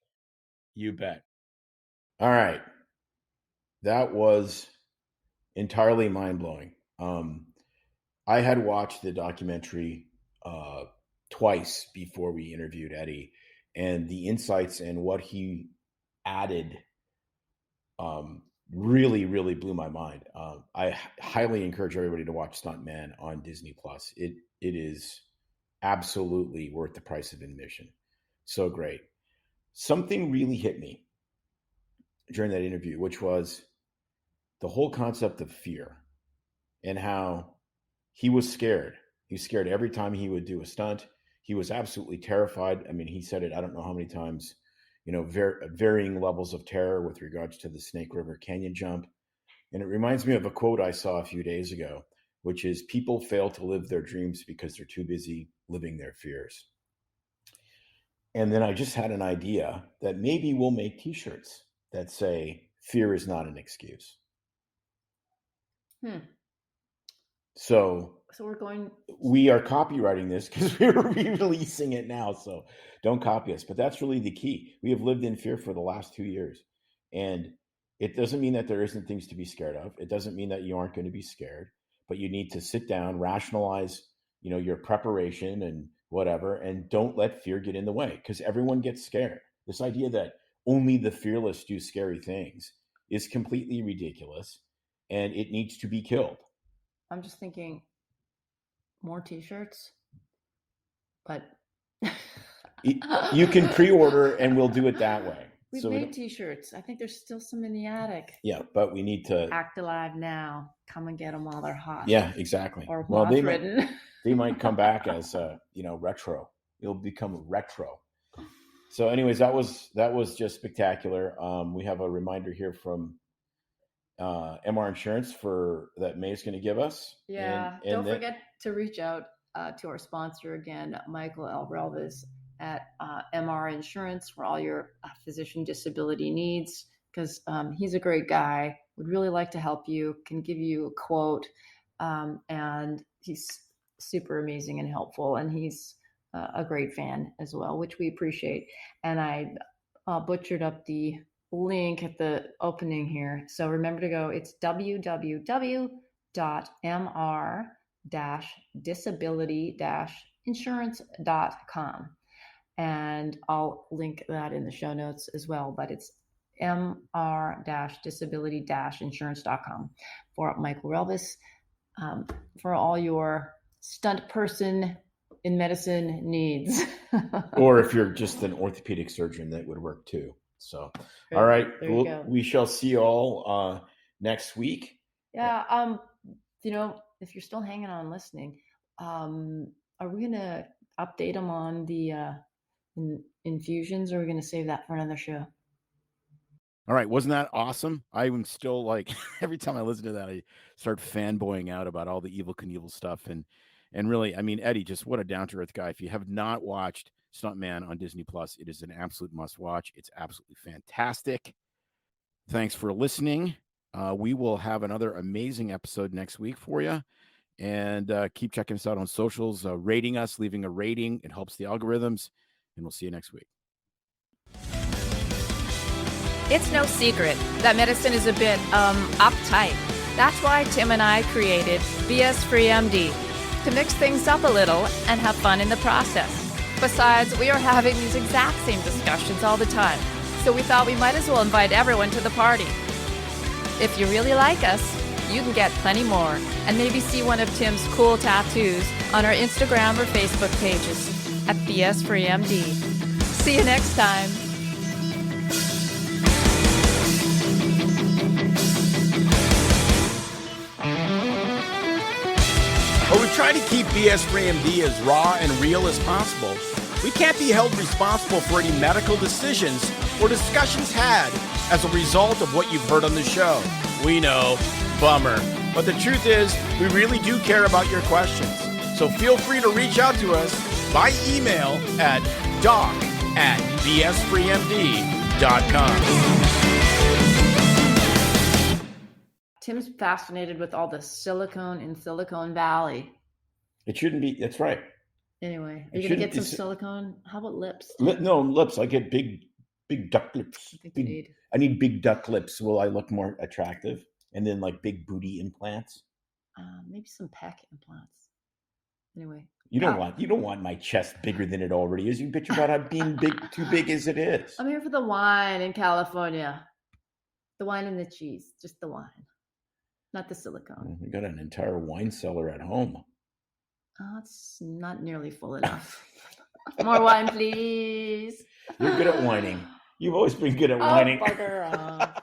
Speaker 1: You bet. All right. That was entirely mind-blowing. I had watched the documentary twice before we interviewed Eddie, and the insights and what he added really, really blew my mind. I highly encourage everybody to watch Stuntman on Disney Plus. It is absolutely worth the price of admission. So great. Something really hit me during that interview, which was the whole concept of fear and how he was scared. He was scared every time he would do a stunt. He was absolutely terrified. I mean, he said it, I don't know how many times, varying levels of terror with regards to the Snake River Canyon jump. And it reminds me of a quote I saw a few days ago, which is, people fail to live their dreams because they're too busy living their fears. And then I just had an idea that maybe we'll make t-shirts that say, fear is not an excuse. So we are copywriting this because we're re-releasing it now. So don't copy us. But that's really the key. We have lived in fear for the last 2 years. And it doesn't mean that there isn't things to be scared of. It doesn't mean that you aren't going to be scared. But you need to sit down, rationalize, your preparation and whatever, and don't let fear get in the way, because everyone gets scared. This idea that only the fearless do scary things is completely ridiculous, and it needs to be killed.
Speaker 3: I'm just thinking more t-shirts, but
Speaker 1: you can pre-order and we'll do it that way.
Speaker 3: We've made t-shirts. I think there's still some in the attic.
Speaker 1: Yeah, but we need to
Speaker 3: act alive now. Come and get them while they're hot.
Speaker 1: Yeah, exactly.
Speaker 3: Or
Speaker 1: they might come back as retro. It'll become retro. So anyways, that was just spectacular. We have a reminder here from MR Insurance for that May's going to give us.
Speaker 3: Yeah.
Speaker 1: And
Speaker 3: Don't forget to reach out to our sponsor again, Michael L. Relvis at MR Insurance for all your physician disability needs, because he's a great guy. Would really like to help you, can give you a quote, and he's super amazing and helpful, and he's a great fan as well, which we appreciate. And I butchered up the link at the opening here, so remember to go. It's www.mr-disability-insurance.com, and I'll link that in the show notes as well, but it's mr-disability-insurance.com for Michael Relvis, for all your stunt person in medicine needs.
Speaker 1: or if you're just an orthopedic surgeon, that would work too. So, all right, we shall see you all next week.
Speaker 3: Yeah. If you're still hanging on listening, are we going to update them on the infusions, or are we going to save that for another show?
Speaker 1: All right. Wasn't that awesome? I'm still like, every time I listen to that, I start fanboying out about all the Evil Knievel stuff. And really, I mean, Eddie, just what a down-to-earth guy. If you have not watched Stuntman on Disney Plus, it is an absolute must-watch. It's absolutely fantastic. Thanks for listening. We will have another amazing episode next week for you. And keep checking us out on socials, rating us, leaving a rating. It helps the algorithms. And we'll see you next week.
Speaker 5: It's no secret that medicine is a bit, uptight. That's why Tim and I created BS Free MD, to mix things up a little and have fun in the process. Besides, we are having these exact same discussions all the time, so we thought we might as well invite everyone to the party. If you really like us, you can get plenty more, and maybe see one of Tim's cool tattoos on our Instagram or Facebook pages at BS Free MD. See you next time.
Speaker 6: While we try to keep BS Free MD as raw and real as possible, we can't be held responsible for any medical decisions or discussions had as a result of what you've heard on the show. We know, bummer. But the truth is, we really do care about your questions. So feel free to reach out to us by email at doc@bsfreemd.com.
Speaker 3: Tim's fascinated with all the silicone in Silicon Valley.
Speaker 1: It shouldn't be. That's right.
Speaker 3: Anyway, are you going to get some silicone? How about lips?
Speaker 1: No, lips. I get big duck lips. I need big duck lips. Will I look more attractive? And then like big booty implants.
Speaker 3: Maybe some pec implants. Anyway,
Speaker 1: you don't want my chest bigger than it already is. You bitch about it being too big as it is.
Speaker 3: I'm here for the wine in California. The wine and the cheese, just the wine, not the silicone.
Speaker 1: We got an entire wine cellar at home.
Speaker 3: Oh, it's not nearly full enough. More wine, please.
Speaker 1: You're good at whining. You've always been good at whining.
Speaker 3: Bugger off.